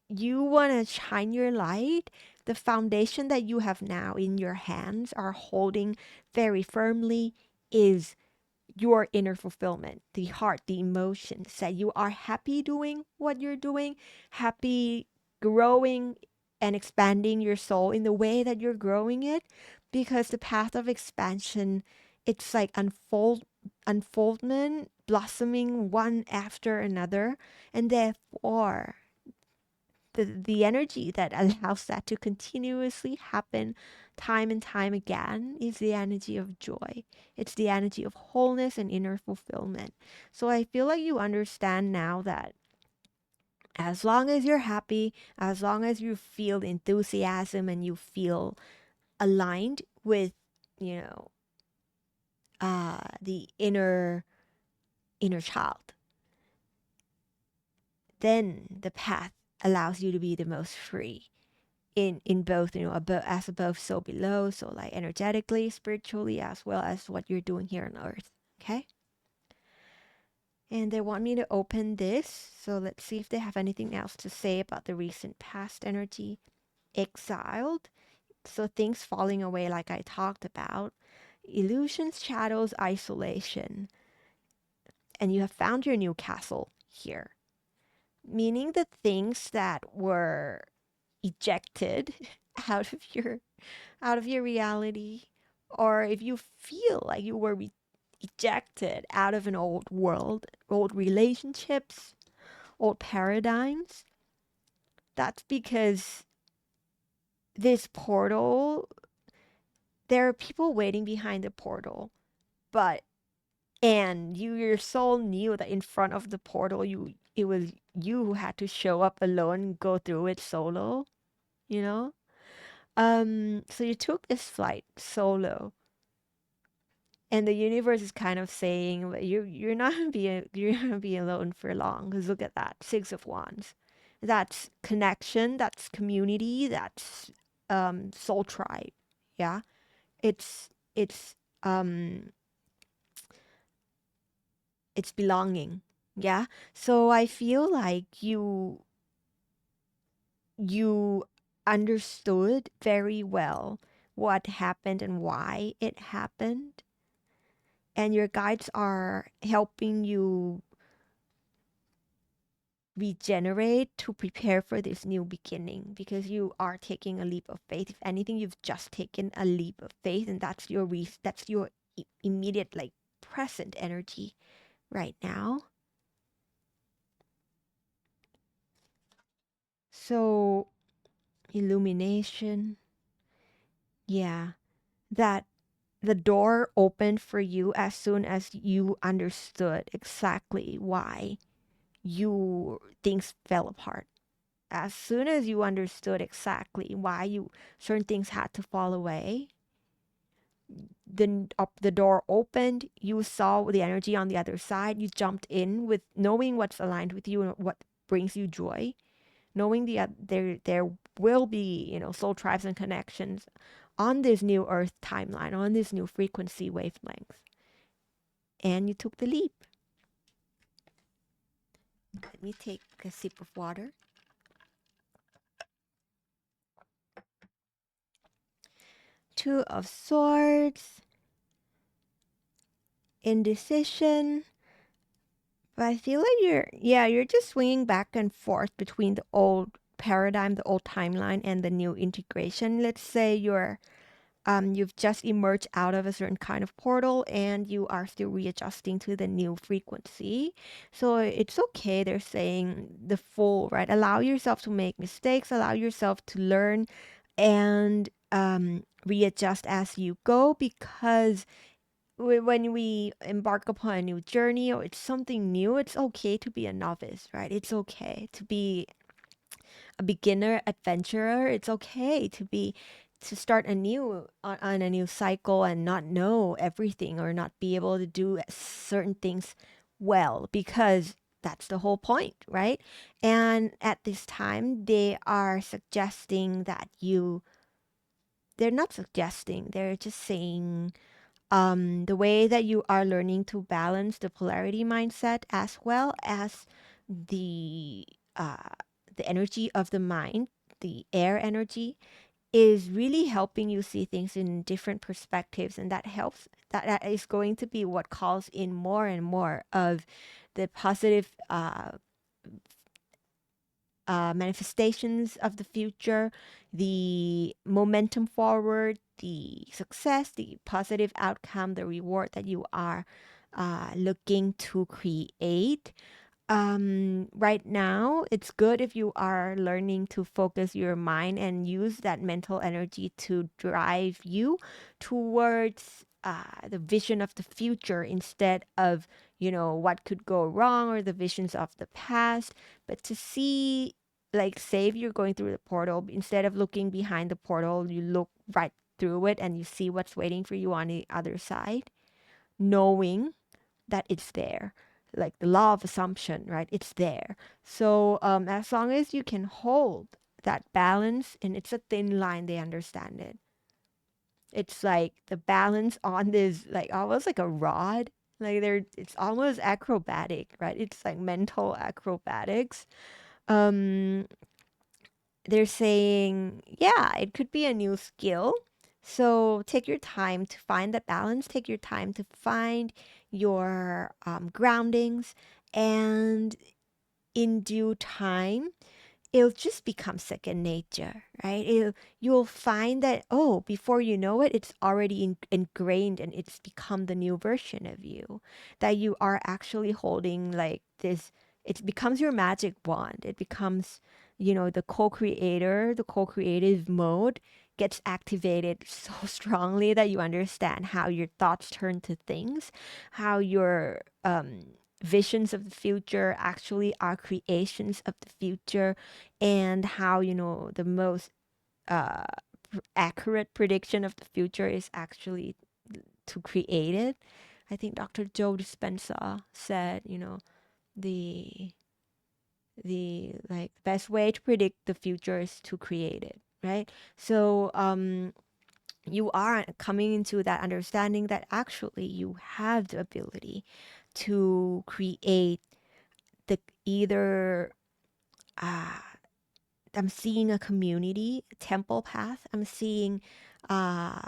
you want to shine your light, the foundation that you have now in your hands are holding very firmly is your inner fulfillment, the heart, the emotions, that you are happy doing what you're doing, happy growing and expanding your soul in the way that you're growing it, because the path of expansion, it's like unfoldment, blossoming one after another, and therefore the energy that allows that to continuously happen time and time again is the energy of joy. It's the energy of wholeness and inner fulfillment. So I feel like you understand now that as long as you're happy, as long as you feel enthusiasm and you feel aligned with, the inner child, then the path allows you to be the most free in both, above, as above so below, so like energetically, spiritually, as well as what you're doing here on earth. Okay, and they want me to open this, so let's see if they have anything else to say about the recent past energy. Exiled, so things falling away like I talked about, illusions, shadows, isolation, and you have found your new castle here, meaning the things that were ejected out of your reality, or if you feel like you were ejected out of an old world, old relationships, old paradigms, that's because this portal, there are people waiting behind the portal but and your soul knew that in front of the portal, it was you who had to show up alone and go through it solo, you know. So you took this flight solo, and the universe is kind of saying that you're not gonna you're not gonna be alone for long. Because look at that, Six of Wands. That's connection. That's community. That's soul tribe. Yeah, it's um it's belonging. Yeah. So I feel like you understood very well what happened and why it happened, and your guides are helping you regenerate to prepare for this new beginning, because you are taking a leap of faith. If anything, you've just taken a leap of faith, and that's your immediate, like, present energy right now. So illumination, yeah, that the door opened for you as soon as you understood exactly why you things fell apart. As soon as you understood exactly why you certain things had to fall away, then up the door opened, you saw the energy on the other side, you jumped in with knowing what's aligned with you and what brings you joy, knowing there will be, soul tribes and connections on this new earth timeline, on this new frequency wavelength, and you took the leap. Let me take a sip of water. Two of Swords, indecision. But I feel like you're just swinging back and forth between the old paradigm, the old timeline, and the new integration. Let's say you've just emerged out of a certain kind of portal and you are still readjusting to the new frequency. So it's okay. They're saying the full, right? Allow yourself to make mistakes, allow yourself to learn, and readjust as you go, because when we embark upon a new journey or it's something new, it's okay to be a novice, right? It's okay to be a beginner adventurer. It's okay to start anew on a new cycle and not know everything or not be able to do certain things well, because that's the whole point, right? And at this time, they are suggesting that they're not suggesting, they're just saying the way that you are learning to balance the polarity mindset as well as the uh, the energy of the mind, the air energy, is really helping you see things in different perspectives, and that helps. That is going to be what calls in more and more of the positive manifestations of the future, the momentum forward, the success, the positive outcome, the reward that you are looking to create. Right now, it's good if you are learning to focus your mind and use that mental energy to drive you towards the vision of the future, instead of, what could go wrong or the visions of the past. But to see, like, say if you're going through the portal, instead of looking behind the portal, you look right through it and you see what's waiting for you on the other side, knowing that it's there, like the law of assumption, right? It's there. So as long as you can hold that balance, and it's a thin line, they understand it. It's like the balance on this, like almost like a rod. Like it's almost acrobatic, right? It's like mental acrobatics. Um, they're saying, yeah, it could be a new skill. So take your time to find that balance. Take your time to find your groundings, and in due time, it'll just become second nature, right? You'll find that, oh, before you know it, it's already ingrained, and it's become the new version of you, that you are actually holding, like this. It becomes your magic wand. It becomes, the co-creator, the co-creative mode gets activated so strongly that you understand how your thoughts turn to things, how your visions of the future actually are creations of the future, and how, the most uh, accurate prediction of the future is actually to create it. I think Dr. Joe Dispenza said, the best way to predict the future is to create it, right? So you are coming into that understanding that actually you have the ability to create the either uh, I'm seeing a community, a temple path. I'm seeing uh,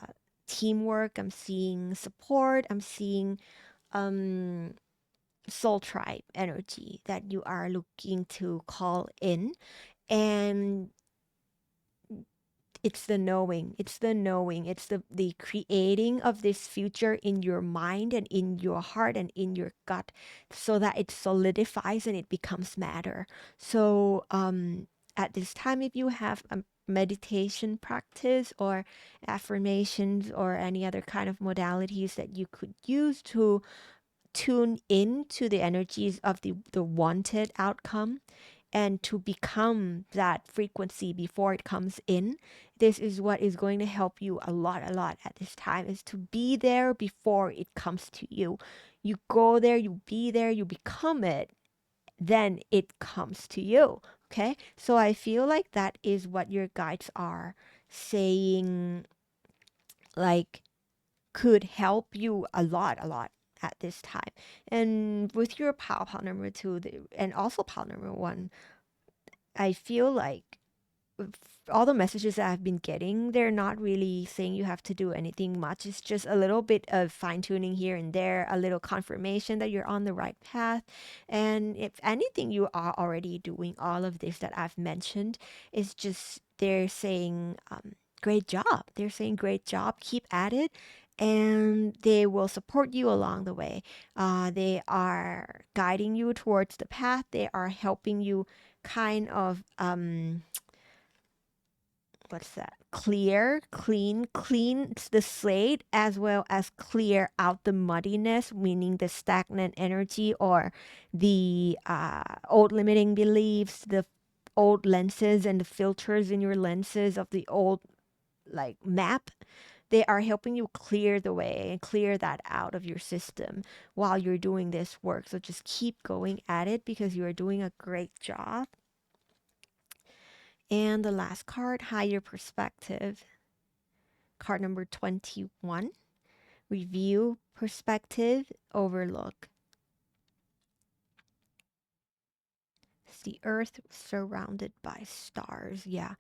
teamwork. I'm seeing support. I'm seeing um, soul tribe energy that you are looking to call in. And it's the knowing, it's the creating of this future in your mind and in your heart and in your gut, so that it solidifies and it becomes matter. So at this time, if you have a meditation practice or affirmations or any other kind of modalities that you could use to tune in to the energies of the wanted outcome and to become that frequency before it comes in, this is what is going to help you a lot at this time, is to be there before it comes to you. You go there, you be there, you become it, then it comes to you. Okay, so I feel like that is what your guides are saying, like, could help you a lot at this time. And with your pal number two, and also pal number one, I feel like all the messages that I've been getting, they're not really saying you have to do anything much. It's just a little bit of fine tuning here and there, a little confirmation that you're on the right path. And if anything, you are already doing all of this that I've mentioned. It's just they're saying, great job. They're saying, great job, keep at it. And they will support you along the way. They are guiding you towards the path. They are helping you kind of what's that, clean the slate, as well as clear out the muddiness, meaning the stagnant energy or the old limiting beliefs, the old lenses and the filters in your lenses of the old like map. They are helping you clear the way and clear that out of your system while you're doing this work. So just keep going at it because you are doing a great job. And the last card, higher perspective. Card number 21, review, perspective, overlook. It's the earth surrounded by stars. Yeah,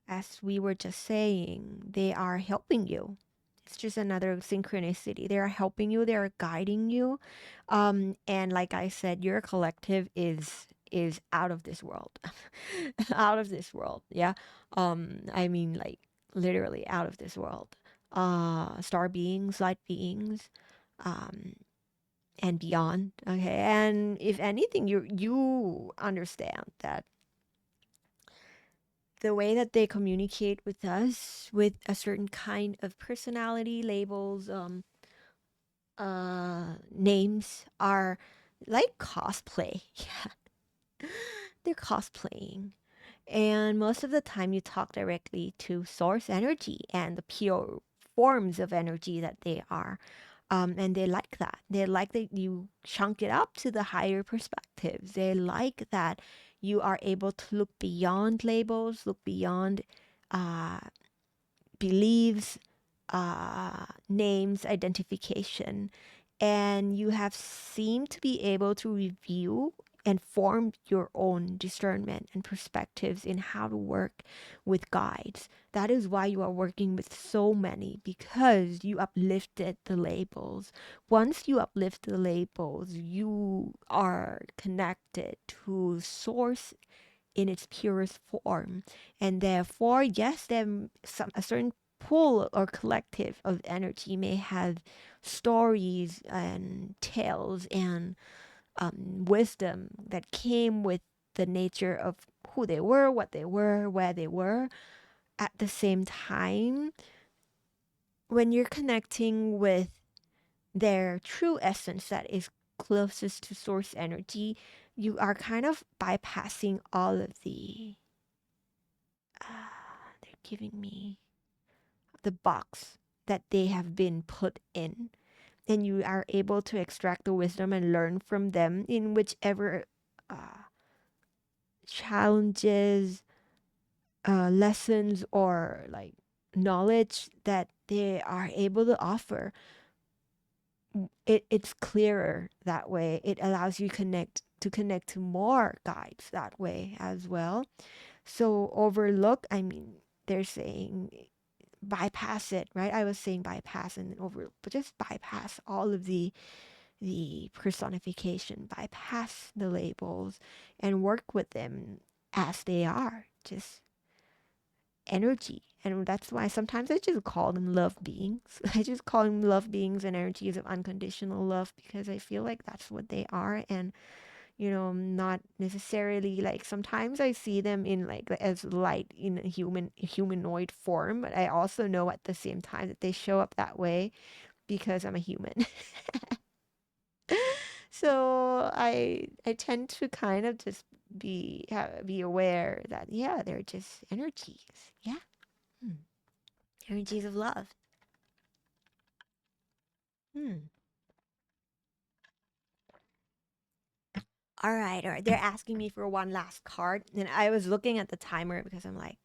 as we were just saying, they are helping you. It's just another synchronicity. They are helping you, they are guiding you. And like I said, your collective is out of this world. Out of this world. Yeah. I mean, like, literally out of this world. Star beings, light beings, um, and beyond. Okay. And if anything, you understand that the way that they communicate with us with a certain kind of personality labels, names are like cosplay. Yeah, they're cosplaying. And most of the time, you talk directly to source energy and the pure forms of energy that they are. And they like that. They like that you chunk it up to the higher perspectives. They like that you are able to look beyond labels, look beyond uh, beliefs, names, identification, and you have seemed to be able to review and form your own discernment and perspectives in how to work with guides. That is why you are working with so many, because you uplifted the labels. Once you uplift the labels, you are connected to source in its purest form. And therefore, yes, a certain pool or collective of energy may have stories and tales and wisdom that came with the nature of who they were, what they were, where they were. at the same time, when you're connecting with their true essence that is closest to source energy, you are kind of bypassing all of they're giving me the box that they have been put in. And you are able to extract the wisdom and learn from them in whichever uh, challenges, lessons, or like knowledge that they are able to offer. It's clearer that way. It allows you connect to more guides that way as well. So overlook, I mean, they're saying bypass it, right? I was saying bypass and over, but just bypass all of the personification, bypass the labels, and work with them as they are, just energy. And that's why sometimes I just call them love beings. I just call them love beings and energies of unconditional love because I feel like that's what they are. And not necessarily like sometimes I see them in like as light in a humanoid form, but I also know at the same time that they show up that way because I'm a human. So I tend to kind of just be aware that yeah, they're just energies. Yeah. Hmm. Energies of love. Hmm. All right. They're asking me for one last card, and I was looking at the timer because I'm like,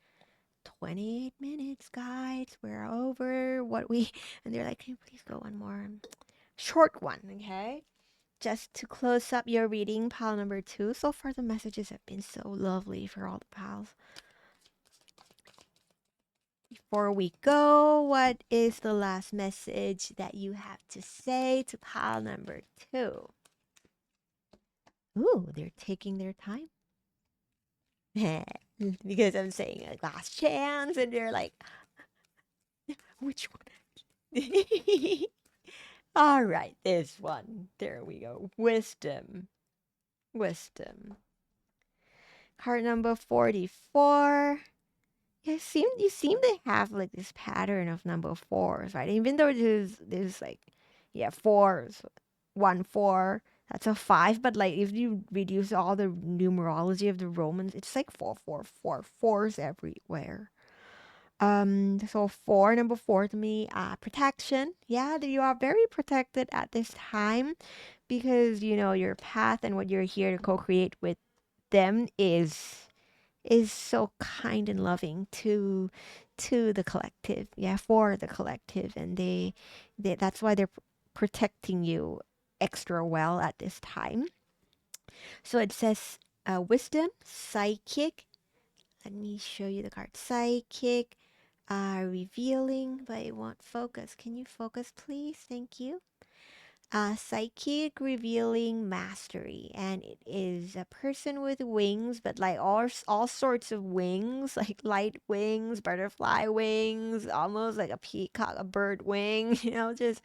28 minutes, guys. We're over what we. And they're like, can you please go one more short one, okay? Just to close up your reading, pile number 2. So far, the messages have been so lovely for all the pals. Before we go, what is the last message that you have to say to pile number 2? Ooh, they're taking their time. Because I'm saying a last chance, and they're like, which one? All right, this one. There we go. Wisdom. Wisdom. Card number 44. You seem to have like this pattern of number fours, right? Even though there's like fours, 1 4, that's a 5, but like if you reduce all the numerology of the Romans, it's like 4 4 4 4s everywhere. So number four to me, protection. Yeah, that you are very protected at this time because your path and what you're here to co-create with them is so kind and loving to the collective. Yeah, for the collective, and they that's why they're protecting you extra well at this time. So it says wisdom, psychic. Let me show you the card. Psychic, revealing, but it won't focus. Can you focus, please? Thank you. Psychic revealing mastery, and it is a person with wings, but like all sorts of wings, like light wings, butterfly wings, almost like a peacock, a bird wing. Just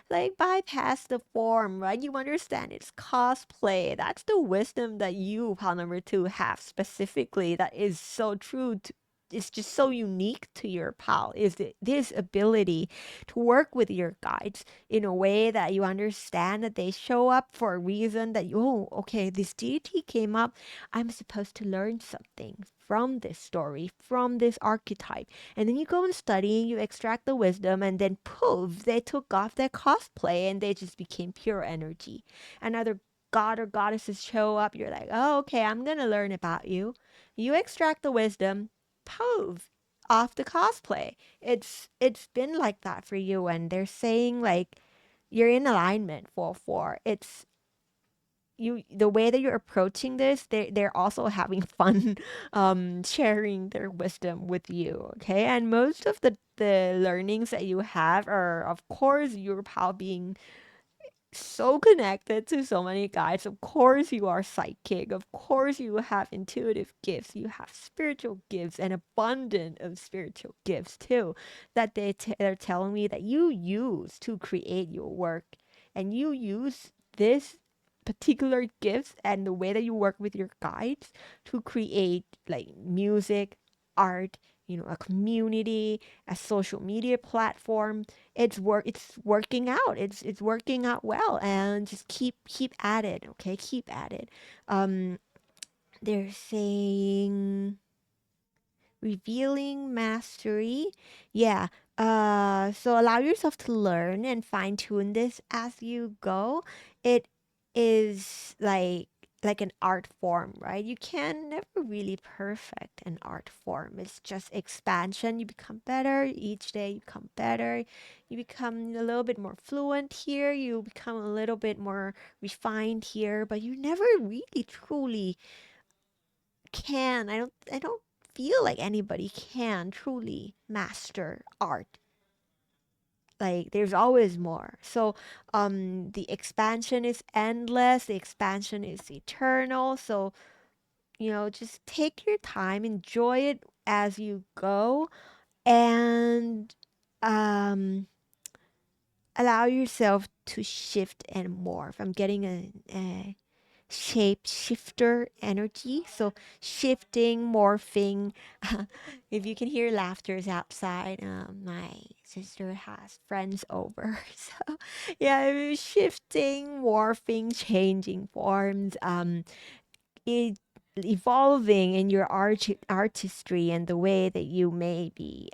like bypass the form, right? You understand it's cosplay. That's the wisdom that you, pal number 2, have specifically. That is so true to. It's just so unique to your pal is this ability to work with your guides in a way that you understand that they show up for a reason, that okay, this deity came up, I'm supposed to learn something from this story, from this archetype. And then you go and study, you extract the wisdom, and then poof, they took off their cosplay and they just became pure energy. Another god or goddesses show up, you're like, oh, okay, I'm gonna learn about you. You extract the wisdom, poof, off the cosplay. It's been like that for you, and they're saying like you're in alignment for it's the way that you're approaching this, they're also having fun sharing their wisdom with you, okay? And most of the learnings that you have are of course your pal being so connected to so many guides. Of course, you are psychic. Of course, you have intuitive gifts. You have spiritual gifts, and abundant of spiritual gifts too. That they're telling me that you use to create your work, and you use this particular gifts and the way that you work with your guides to create like music, art, a community, a social media platform. It's working out. It's working out well, and just keep at it. Okay, keep at it. Um, they're saying revealing mastery. Yeah. So allow yourself to learn and fine tune this as you go. It is like an art form, right? You can never really perfect an art form. It's just expansion. You become better each day. You become better. You become a little bit more fluent here. You become a little bit more refined here, but you never really truly can. I don't feel like anybody can truly master art. Like there's always more. So the expansion is endless, the expansion is eternal. So, just take your time, enjoy it as you go, and um allow yourself to shift and morph. I'm getting a shape shifter energy. So shifting, morphing. If you can hear laughters outside, my sister has friends over. So yeah, shifting, morphing, changing forms. It evolving in your artistry and the way that you maybe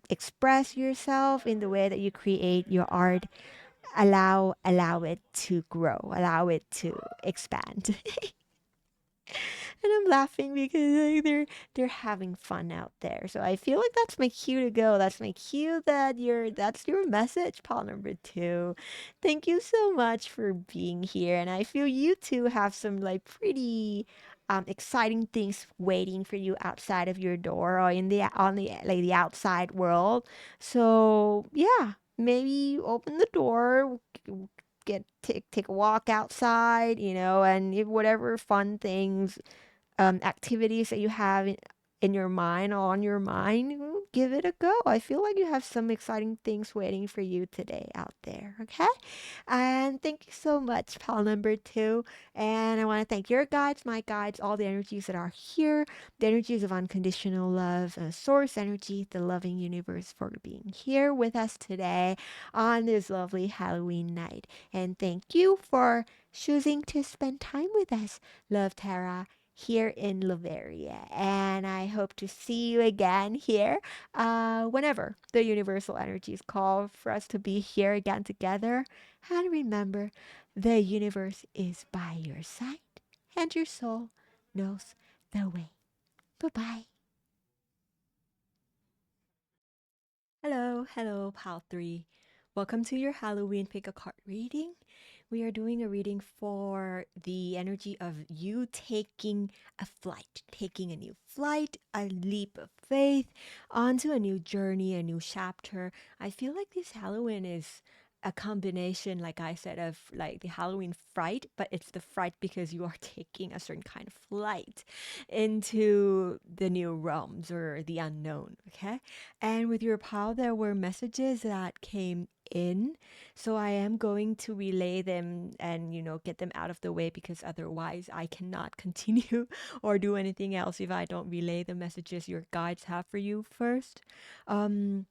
express yourself in the way that you create your art. Allow it to grow, allow it to expand. And I'm laughing because like, they're having fun out there. So I feel like that's my cue to go. That's my cue that that's your message, Paul number two. Thank you so much for being here. And I feel you two have some like pretty exciting things waiting for you outside of your door or in the on the like the outside world. So yeah, maybe open the door, take a walk outside, and if whatever fun things, activities that you have in your mind or on your mind, give it a go. I feel like you have some exciting things waiting for you today out there. Okay. And thank you so much, pal number two. And I want to thank your guides, my guides, all the energies that are here, the energies of unconditional love, source energy, the loving universe for being here with us today on this lovely Halloween night. And thank you for choosing to spend time with us, Luv Tara, here in Lavaria. And I hope to see you again here whenever the universal energies call for us to be here again together. And remember, the universe is by your side, and your soul knows the way. Bye bye. Hello, hello, Pal 3. Welcome to your Halloween pick a card reading. We are doing a reading for the energy of you taking a flight, taking a new flight, a leap of faith onto a new journey, a new chapter. I feel like this Halloween is a combination, like I said, of like the Halloween fright, but it's the fright because you are taking a certain kind of flight into the new realms or the unknown. Okay. And with your pal, there were messages that came in. So I am going to relay them and, get them out of the way because otherwise I cannot continue or do anything else if I don't relay the messages your guides have for you first. Um,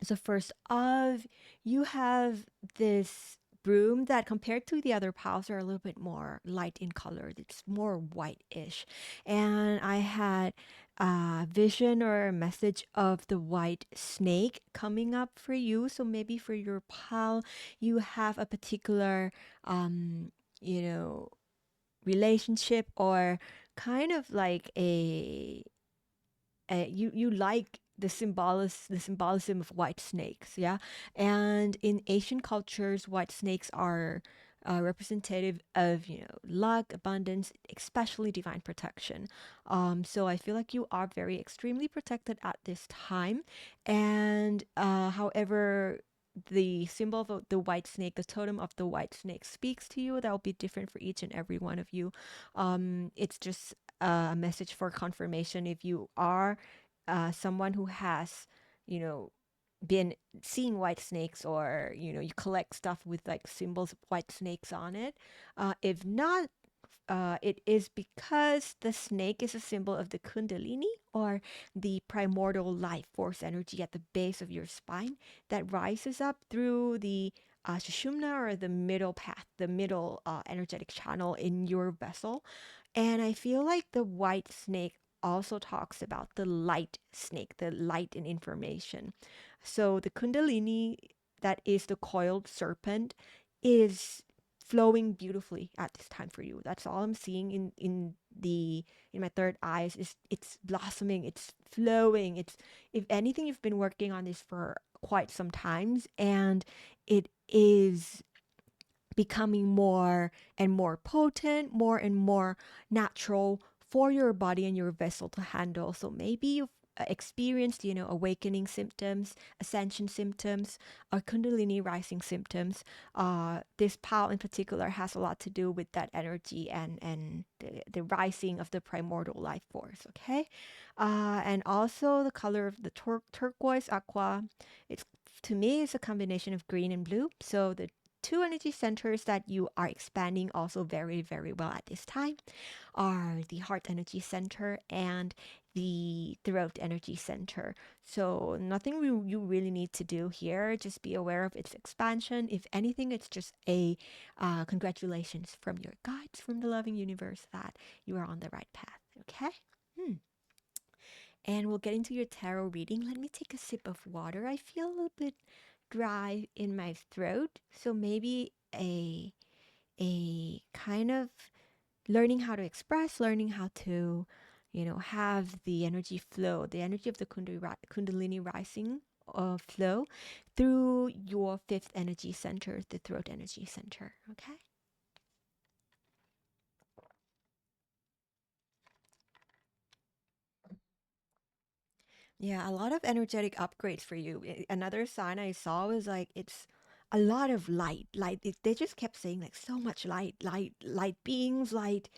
so first of, you have this broom that compared to the other piles are a little bit more light in color. It's more white-ish. And I had a vision or a message of the white snake coming up for you. So maybe for your pile, you have a particular you know, relationship or kind of like you like the symbolism of white snakes, yeah. And in Asian cultures, white snakes are representative of luck, abundance, especially divine protection. So I feel like you are very extremely protected at this time. And however, the symbol of the white snake, the totem of the white snake, speaks to you. That will be different for each and every one of you. It's just a message for confirmation if you are someone who has, you know, been seeing white snakes or, you collect stuff with like symbols of white snakes on it. If not, It is because the snake is a symbol of the Kundalini, or the primordial life force energy at the base of your spine that rises up through the Sushumna, or the middle path, the middle energetic channel in your vessel. And I feel like the white snake also talks about the light snake, the light in information. So the Kundalini, that is the coiled serpent, is flowing beautifully at this time for you. That's all I'm seeing in my third eyes. Is it's blossoming, it's flowing. It's, if anything, you've been working on this for quite some times, and it is becoming more and more potent, more and more natural for your body and your vessel to handle. So maybe you've experienced, awakening symptoms, ascension symptoms, or Kundalini rising symptoms. This POW in particular has a lot to do with that energy and the rising of the primordial life force. Okay, and also the color of the turquoise aqua. It's, to me, it's a combination of green and blue. So the two energy centers that you are expanding also very, very well at this time are the heart energy center and the throat energy center. So nothing you really need to do here. Just be aware of its expansion. If anything, it's just a congratulations from your guides, from the loving universe, that you are on the right path. Okay. Hmm. And we'll get into your tarot reading. Let me take a sip of water. I feel a little bit dry in my throat, so maybe a kind of learning how to express, learning how to, have the energy flow, the energy of the Kundalini rising flow through your fifth energy center, the throat energy center. Okay. Yeah, a lot of energetic upgrades for you. Another sign I saw was like it's a lot of light. Light. They just kept saying like so much light, light, light beings, light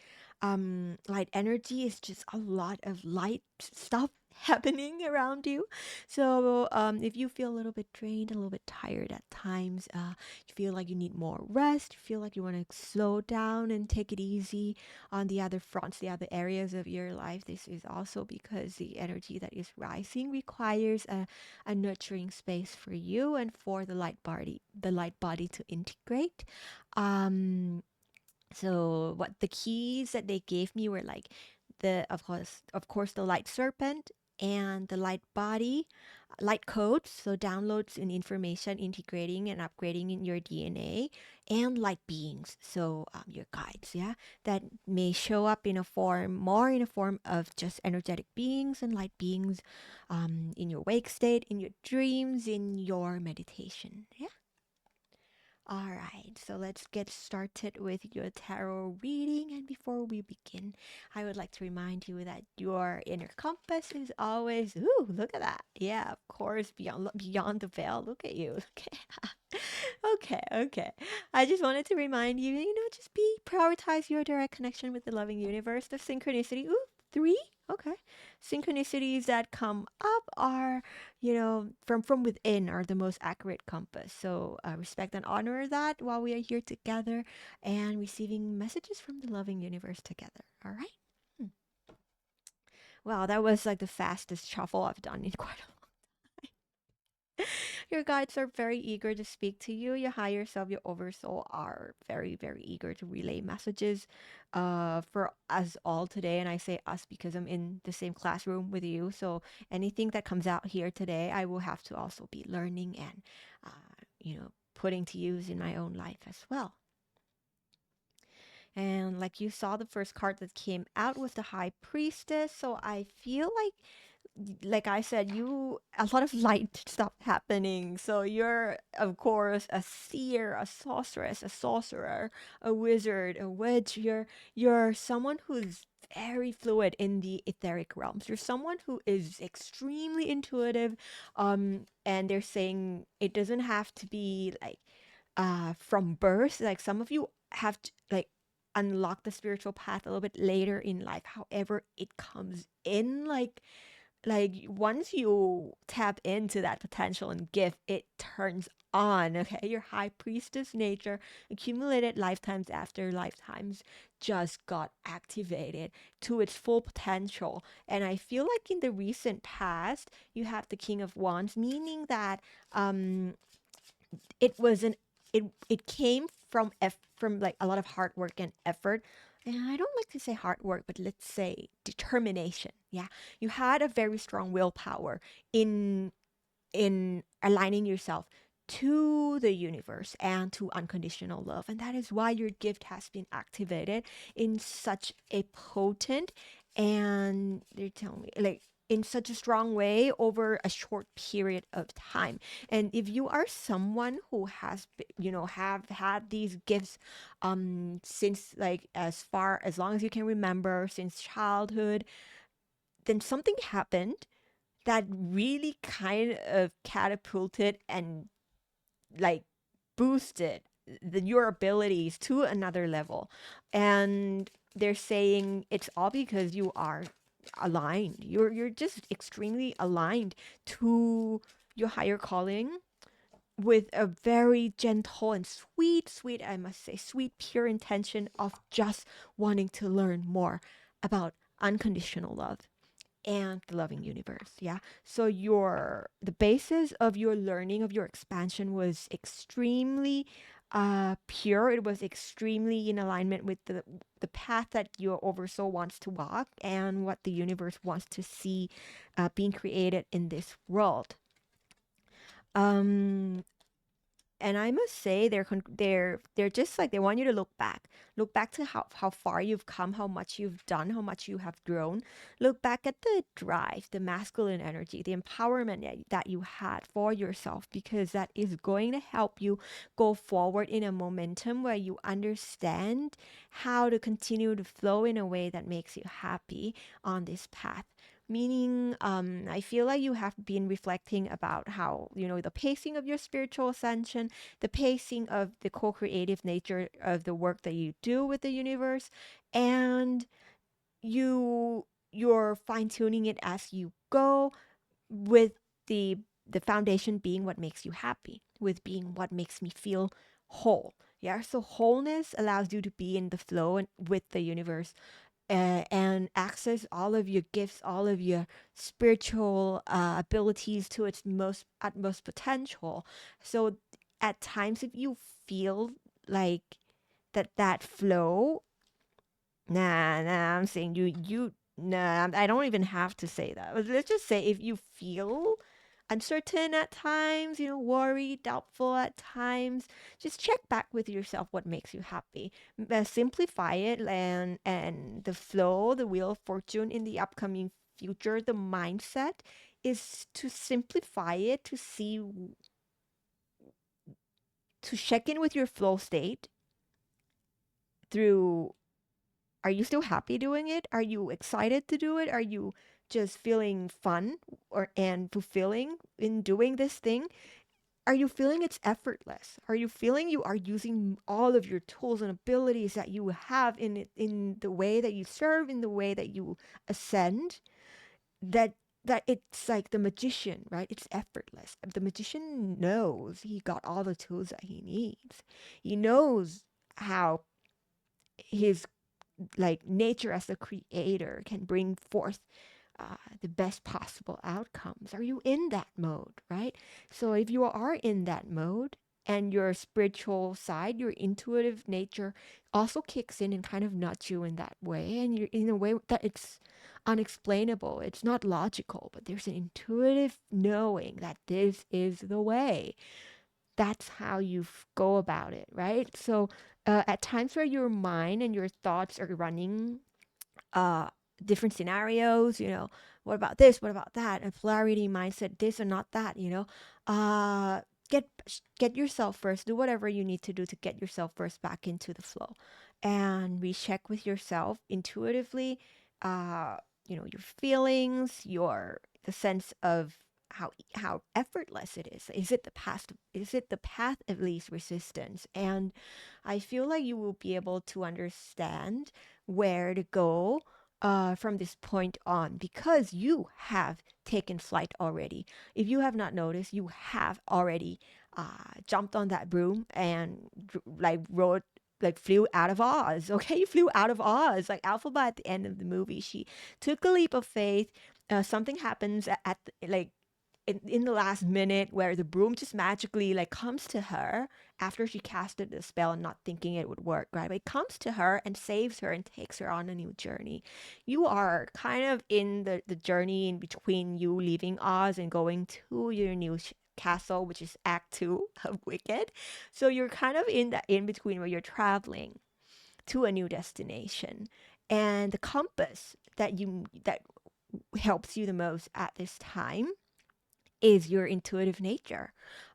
energy. Is just a lot of light stuff happening around you. So if you feel a little bit drained, a little bit tired at times, you feel like you need more rest, you feel like you want to slow down and take it easy on the other fronts, the other areas of your life. This is also because the energy that is rising requires a nurturing space for you and for the light body to integrate. Um, so what the keys that they gave me were like the of course the light serpent and the light body, light codes, so downloads and information integrating and upgrading in your DNA, and light beings, so your guides, yeah, that may show up in a form, more in a form of just energetic beings and light beings, in your wake state, in your dreams, in your meditation. Yeah. All right, so let's get started with your tarot reading. And before we begin, I would like to remind you that your inner compass is always, ooh, look at that. Yeah, of course, beyond the veil. Look at you. Okay. Okay. I just wanted to remind you, just prioritize your direct connection with the loving universe, the synchronicity. Ooh, three. Okay. Synchronicities that come up are, from within, are the most accurate compass. So respect and honor that while we are here together and receiving messages from the loving universe together. All right. Hmm. Wow, that was like the fastest shuffle I've done in quite a Your guides are very eager to speak to you. Your higher self, your oversoul are very, very eager to relay messages for us all today. And I say us because I'm in the same classroom with you. So anything that comes out here today, I will have to also be learning and, putting to use in my own life as well. And like you saw, the first card that came out was the High Priestess. So I feel like I said, you a lot of light stuff happening. So you're, of course, a seer, a sorceress, a sorcerer, a wizard, a witch. You're someone who's very fluid in the etheric realms. You're someone who is extremely intuitive. And they're saying it doesn't have to be like from birth. Like some of you have to like unlock the spiritual path a little bit later in life. However, it comes in like like once you tap into that potential and gift, it turns on. Okay, your high priestess nature, accumulated lifetimes after lifetimes, just got activated to its full potential. And I feel like in the recent past, you have the King of Wands, meaning that um it was an it came from from like a lot of hard work and effort. And I don't like to say hard work, but let's say determination. Yeah, you had a very strong willpower in aligning yourself to the universe and to unconditional love, and that is why your gift has been activated in such a potent, and they're telling me like in such a strong way over a short period of time. And if you are someone who has have had these gifts since like as long as you can remember, since childhood, then something happened that really kind of catapulted and like boosted your abilities to another level. And they're saying it's all because you are aligned. You're just extremely aligned to your higher calling, with a very gentle and sweet, I must say, sweet, pure intention of just wanting to learn more about unconditional love and the loving universe. Yeah, so your the basis of your learning, of your expansion, was extremely pure. It was extremely in alignment with the path that your oversoul wants to walk and what the universe wants to see being created in this world. um and I must say they're just like they want you to look back to how far you've come, how much you've done, how much you have grown. Look back at the drive, the masculine energy, the empowerment that you had for yourself, because that is going to help you go forward in a momentum where you understand how to continue to flow in a way that makes you happy on this path. Meaning, I feel like you have been reflecting about how, the pacing of your spiritual ascension, the pacing of the co creative nature of the work that you do with the universe, and you're fine tuning it as you go, with the foundation being what makes you happy, with being what makes me feel whole. Yeah, so wholeness allows you to be in the flow and with the universe, and access all of your gifts, all of your spiritual abilities to its most utmost potential. So at times, if you feel like that flow, I'm saying nah, I don't even have to say that. But let's just say if you feel uncertain at times, worried, doubtful at times, just check back with yourself what makes you happy. Simplify it, and the flow, the wheel of fortune in the upcoming future, the mindset is to simplify it, to see, to check in with your flow state through, are you still happy doing it? Are you excited to do it? Are you just feeling fun or and fulfilling in doing this thing? Are you feeling it's effortless? Are you feeling you are using all of your tools and abilities that you have in it, in the way that you serve, in the way that you ascend? That it's like the magician, right? It's effortless. The magician knows he got all the tools that he needs. He knows how his like nature as a creator can bring forth the best possible outcomes. Are you in that mode, right? So if you are in that mode, and your spiritual side, your intuitive nature also kicks in and kind of nuts you in that way, and you're in a way that it's unexplainable, it's not logical, but there's an intuitive knowing that this is the way. That's how you go about it, right? So at times where your mind and your thoughts are running uh different scenarios, what about this, what about that, and polarity mindset, this or not that, uh get get yourself first, do whatever you need to do to get yourself first back into the flow, and recheck with yourself intuitively, uh your feelings, your the sense of how effortless it is it the past, is it the path of least resistance? And I feel like you will be able to understand where to go from this point on, because you have taken flight already. If you have not noticed, you have already jumped on that broom and like rode, like flew out of Oz. Okay, you flew out of Oz. Like Alphaba at the end of the movie, she took a leap of faith. Something happens at like in the last minute where the broom just magically like comes to her after she casted the spell and not thinking it would work, right? But it comes to her and saves her and takes her on a new journey. You are kind of in the journey in between you leaving Oz and going to your new castle, which is Act 2 of Wicked. So you're kind of in that in between where you're traveling to a new destination. And the compass that helps you the most at this time is your intuitive nature.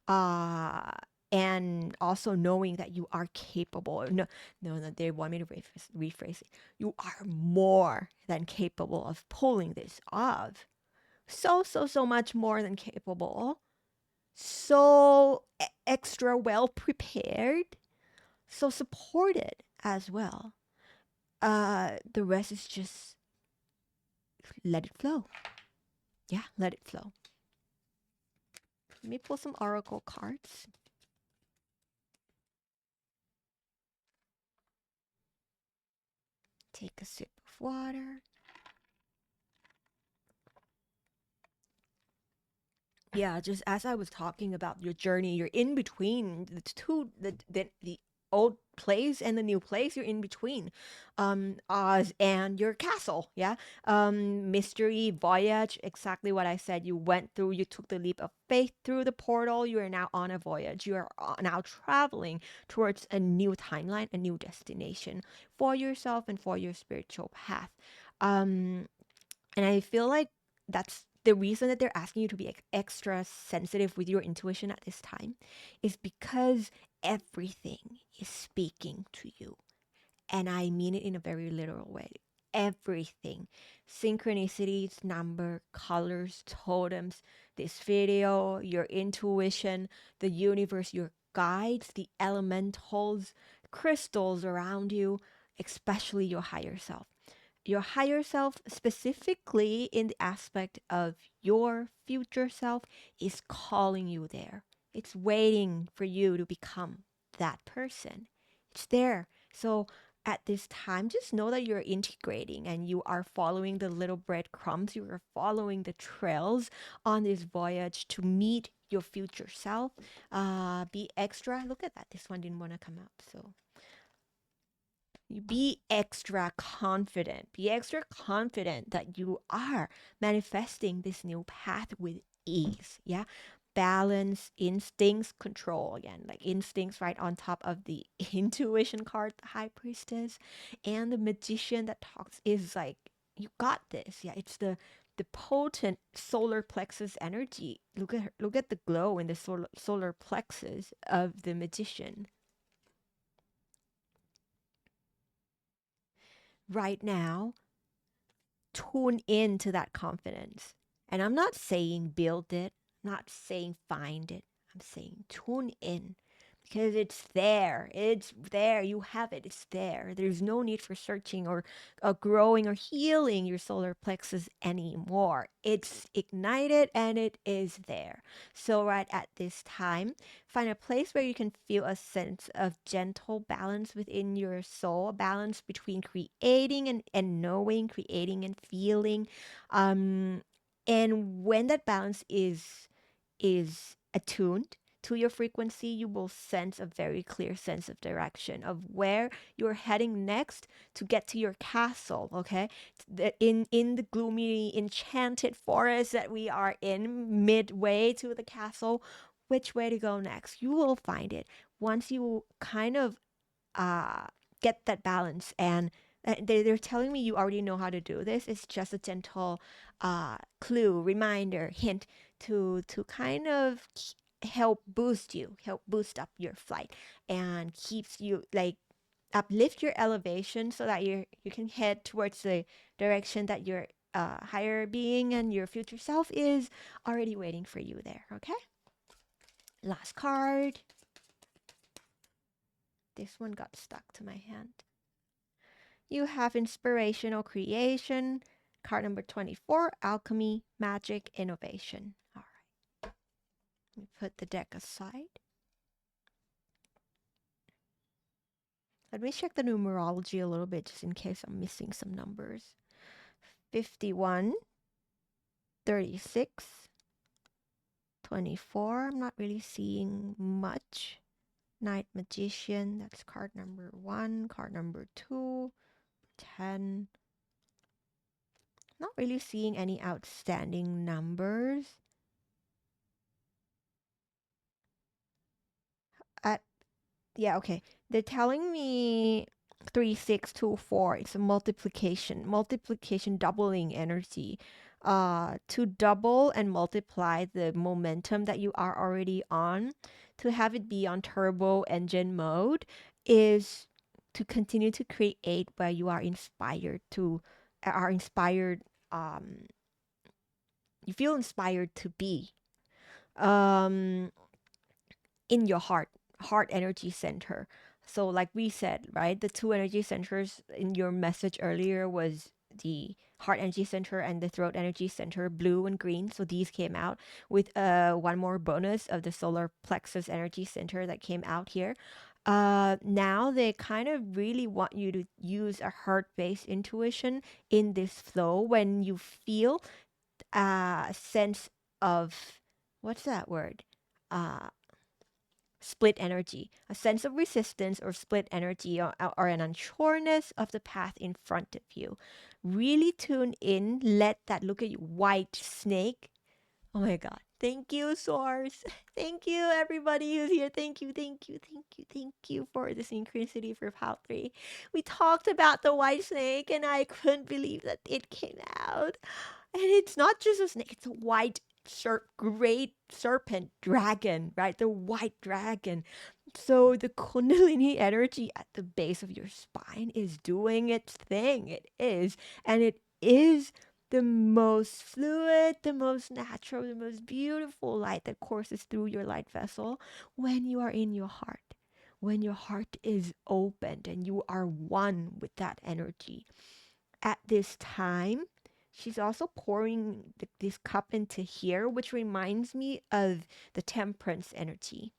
Uh, and also knowing that you are capable. No, no, no, they want me to rephrase it. You are more than capable of pulling this off. So, so, so much more than capable. So extra well prepared. So supported as well. The rest is just let it flow. Yeah, let it flow. Let me pull some oracle cards. Take a sip of water. Yeah, just as I was talking about your journey, you're in between the two, the old place and the new place. You're in between, Oz and your castle. Yeah, mystery voyage. Exactly what I said. You went through. You took the leap of faith through the portal. You are now on a voyage. You are now traveling towards a new timeline, a new destination for yourself and for your spiritual path. Um, and I feel like that's the reason that they're asking you to be extra sensitive with your intuition at this time is because everything is speaking to you. And I mean it in a very literal way. Everything. Synchronicities, number, colors, totems, this video, your intuition, the universe, your guides, the elementals, crystals around you, especially your higher self. Your higher self, specifically in the aspect of your future self, is calling you there. It's waiting for you to become that person. It's there. So at this time, just know that you're integrating and you are following the little breadcrumbs. You are following the trails on this voyage to meet your future self. Be extra. Look at that. This one didn't want to come up. So be extra confident. Be extra confident that you are manifesting this new path with ease. Yeah. Balance, instincts, control. Again, like instincts right on top of the intuition card, the high priestess, and the magician that talks is like, you got this. Yeah. It's the potent solar plexus energy. Look at the glow in the solar plexus of the magician. Right now, tune into that confidence. And I'm not saying build it, I'm not saying find it. I'm saying tune in because it's there. It's there. You have it. It's there. There's no need for searching or growing or healing your solar plexus anymore. It's ignited and it is there. So, right at this time, find a place where you can feel a sense of gentle balance within your soul, a balance between creating and knowing, creating and feeling. And when that balance is attuned to your frequency, you will sense a very clear sense of direction of where you're heading next to get to your castle. Okay, in the gloomy, enchanted forest that we are in, midway to the castle, which way to go next? You will find it once you kind of uh, get that balance. And they're telling me you already know how to do this. It's just a gentle clue, reminder, hint to kind of help boost you, help boost up your flight, and keeps you like uplift your elevation so that you can head towards the direction that your higher being and your future self is already waiting for you there. Okay. Last card. This one got stuck to my hand. you have inspirational creation. Card number 24, alchemy, magic, innovation. All right. Let me put the deck aside. Let me check the numerology a little bit just in case I'm missing some numbers. 51, 36, 24. I'm not really seeing much. Night Magician, that's card number 1. Card number 2, 10. Not really seeing any outstanding numbers. At Yeah, okay. They're telling me 3624. It's a multiplication doubling energy. To double and multiply the momentum that you are already on, to have it be on turbo engine mode, is to continue to create where you are inspired, um you feel inspired to be. Um in your heart energy center. So like we said, right, the two energy centers in your message earlier was the heart energy center and the throat energy center, blue and green. So these came out with one more bonus of the solar plexus energy center that came out here. Now they kind of really want you to use a heart-based intuition in this flow when you feel a sense of, what's that word, uh split energy, a sense of resistance or split energy, or an unsureness of the path in front of you. Really tune in, let that look at you, white snake. Oh my God. Thank you, Source. Thank you, everybody who's here. Thank you, thank you, thank you, thank you for the synchronicity for Pal 3. We talked about the white snake, and I couldn't believe that it came out. And it's not just a snake, it's a white great serpent dragon, right? The white dragon. So the Kundalini energy at the base of your spine is doing its thing. It is. And it is the most fluid, the most natural, the most beautiful light that courses through your light vessel when you are in your heart. When your heart is opened and you are one with that energy. At this time, she's also pouring this cup into here, which reminds me of the temperance energy.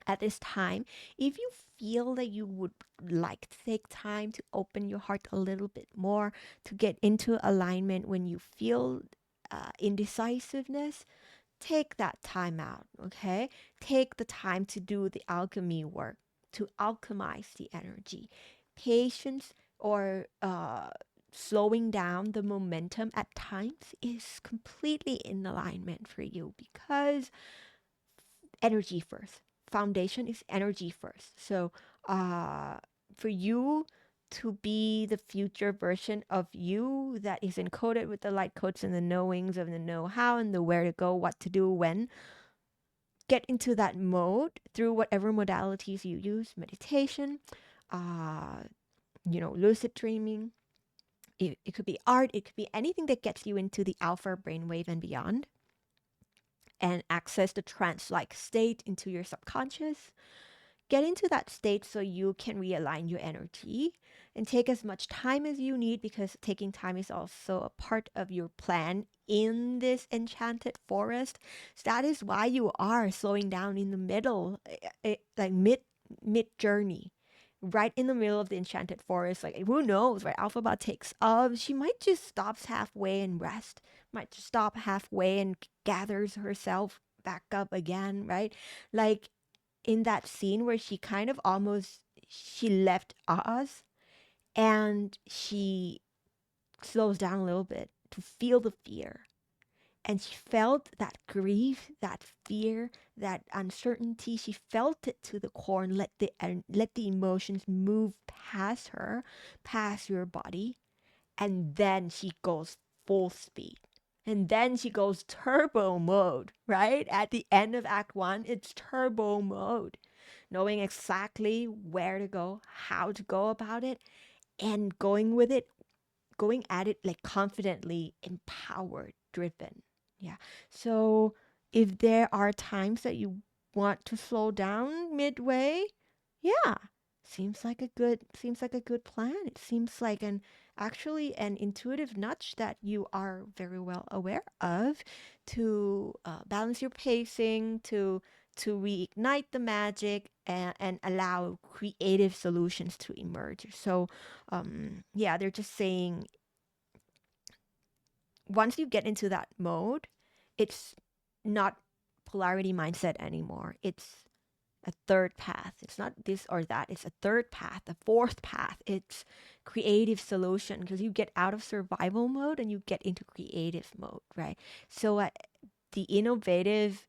At this time, if you feel that you would like to take time to open your heart a little bit more, to get into alignment when you feel indecisiveness, take that time out, okay? Take the time to do the alchemy work, to alchemize the energy. Patience or slowing down the momentum at times is completely in alignment for you, because energy first. Foundation is energy first. So, for you to be the future version of you that is encoded with the light codes and the knowings of the know how and the where to go, what to do, when, get into that mode through whatever modalities you use, meditation, uh, lucid dreaming. It could be art, it could be anything that gets you into the alpha brainwave and beyond, and access the trance like state into your subconscious. Get into that state so you can realign your energy and take as much time as you need, because taking time is also a part of your plan in this enchanted forest. So that is why you are slowing down in the middle, like mid journey, right in the middle of the enchanted forest. Like, who knows, right? Alphaba takes up. She might just stops halfway and rest. Might just stop halfway and gathers herself back up again, right? Like in that scene where she kind of almost she left us, and she slows down a little bit to feel the fear, and she felt that grief, that fear, that uncertainty. She felt it to the core, and let the emotions move past her, past your body, and then she goes full speed. And then she goes turbo mode, right? At the end of Act 1, it's turbo mode. Knowing exactly where to go, how to go about it, and going with it, going at it like confidently, empowered, driven. Yeah. So if there are times that you want to slow down midway, yeah, seems like a good plan. It seems like an intuitive nudge that you are very well aware of to balance your pacing, to reignite the magic and allow creative solutions to emerge. So, yeah, they're just saying once you get into that mode, it's not polarity mindset anymore. It's a third path. It's not this or that. It's a third path, a fourth path. It's creative solution because you get out of survival mode and you get into creative mode, right? So the innovative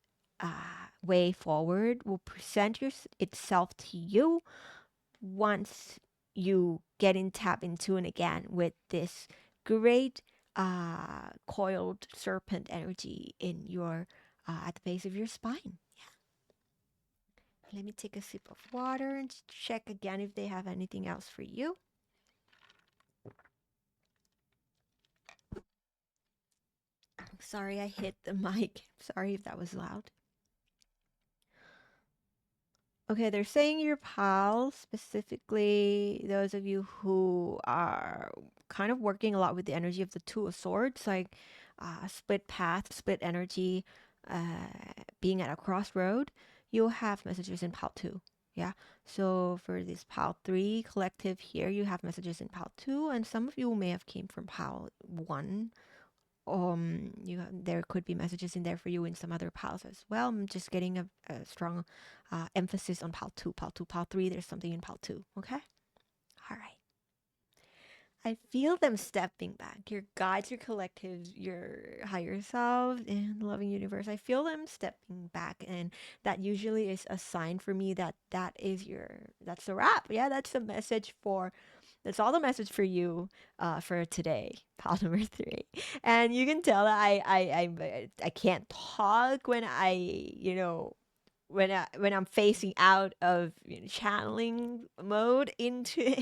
way forward will present itself to you once you tap in tune again with this great coiled serpent energy in your at the base of your spine. Let me take a sip of water and check again if they have anything else for you. Sorry, I hit the mic. Sorry if that was loud. Okay, they're saying your pals, specifically those of you who are kind of working a lot with the energy of the Two of Swords, like split path, split energy, being at a crossroad, you'll have messages in pal 2. Yeah. So for this pal 3 collective here, you have messages in pal 2, and some of you may have came from pal 1. There could be messages in there for you in some other piles as well. I'm just getting a strong emphasis on pile 2, pile 2, pile 3. There's something in pile 2. Okay. All right. I feel them stepping back. Your guides, your collectives, your higher self, and the loving universe. I feel them stepping back, and that usually is a sign for me that that's the wrap. Yeah, that's the message for. That's all the message for you for today, pile number 3. And you can tell that I can't talk when when I'm facing out of channeling mode into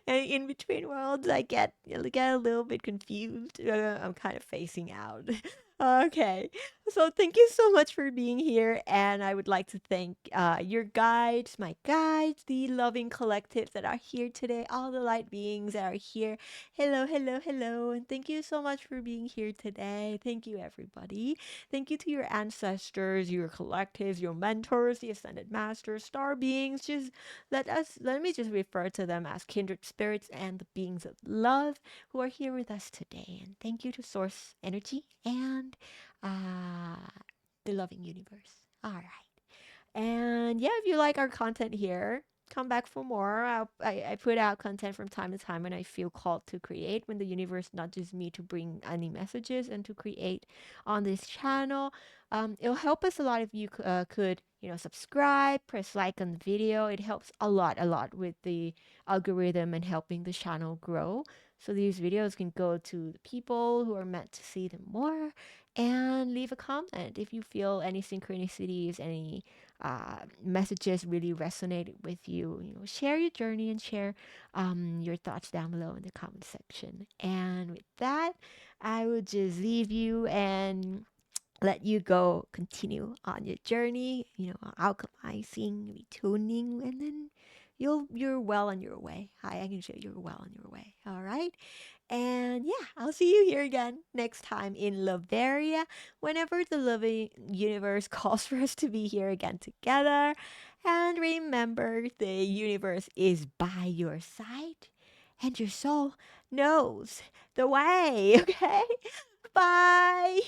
in between worlds, I get a little bit confused. I'm kind of facing out. Okay, so thank you so much for being here, and I would like to thank your guides, my guides, the loving collectives that are here today, all the light beings that are here. Hello, hello, hello, and thank you so much for being here today. Thank you, everybody. Thank you to your ancestors, your collectives, your mentors, the ascended masters, star beings. Just let me just refer to them as kindred spirits and the beings of love who are here with us today. And thank you to Source Energy and uh, the loving universe. All right. And yeah, if you like our content here, come back for more. I put out content from time to time when I feel called to create, when the universe nudges me to bring any messages and to create on this channel. It'll help us a lot if you could, subscribe, press like on the video. It helps a lot with the algorithm and helping the channel grow. So these videos can go to the people who are meant to see them more. And leave a comment if you feel any synchronicities, any messages really resonated with you. Share your journey and share your thoughts down below in the comment section. And with that, I will just leave you and let you go continue on your journey, alchemizing, retuning, and then you're well on your way. I can show you're well on your way. All right. And yeah, I'll see you here again next time in Lavaria, whenever the loving universe calls for us to be here again together. And remember, the universe is by your side, and your soul knows the way. Okay? Bye.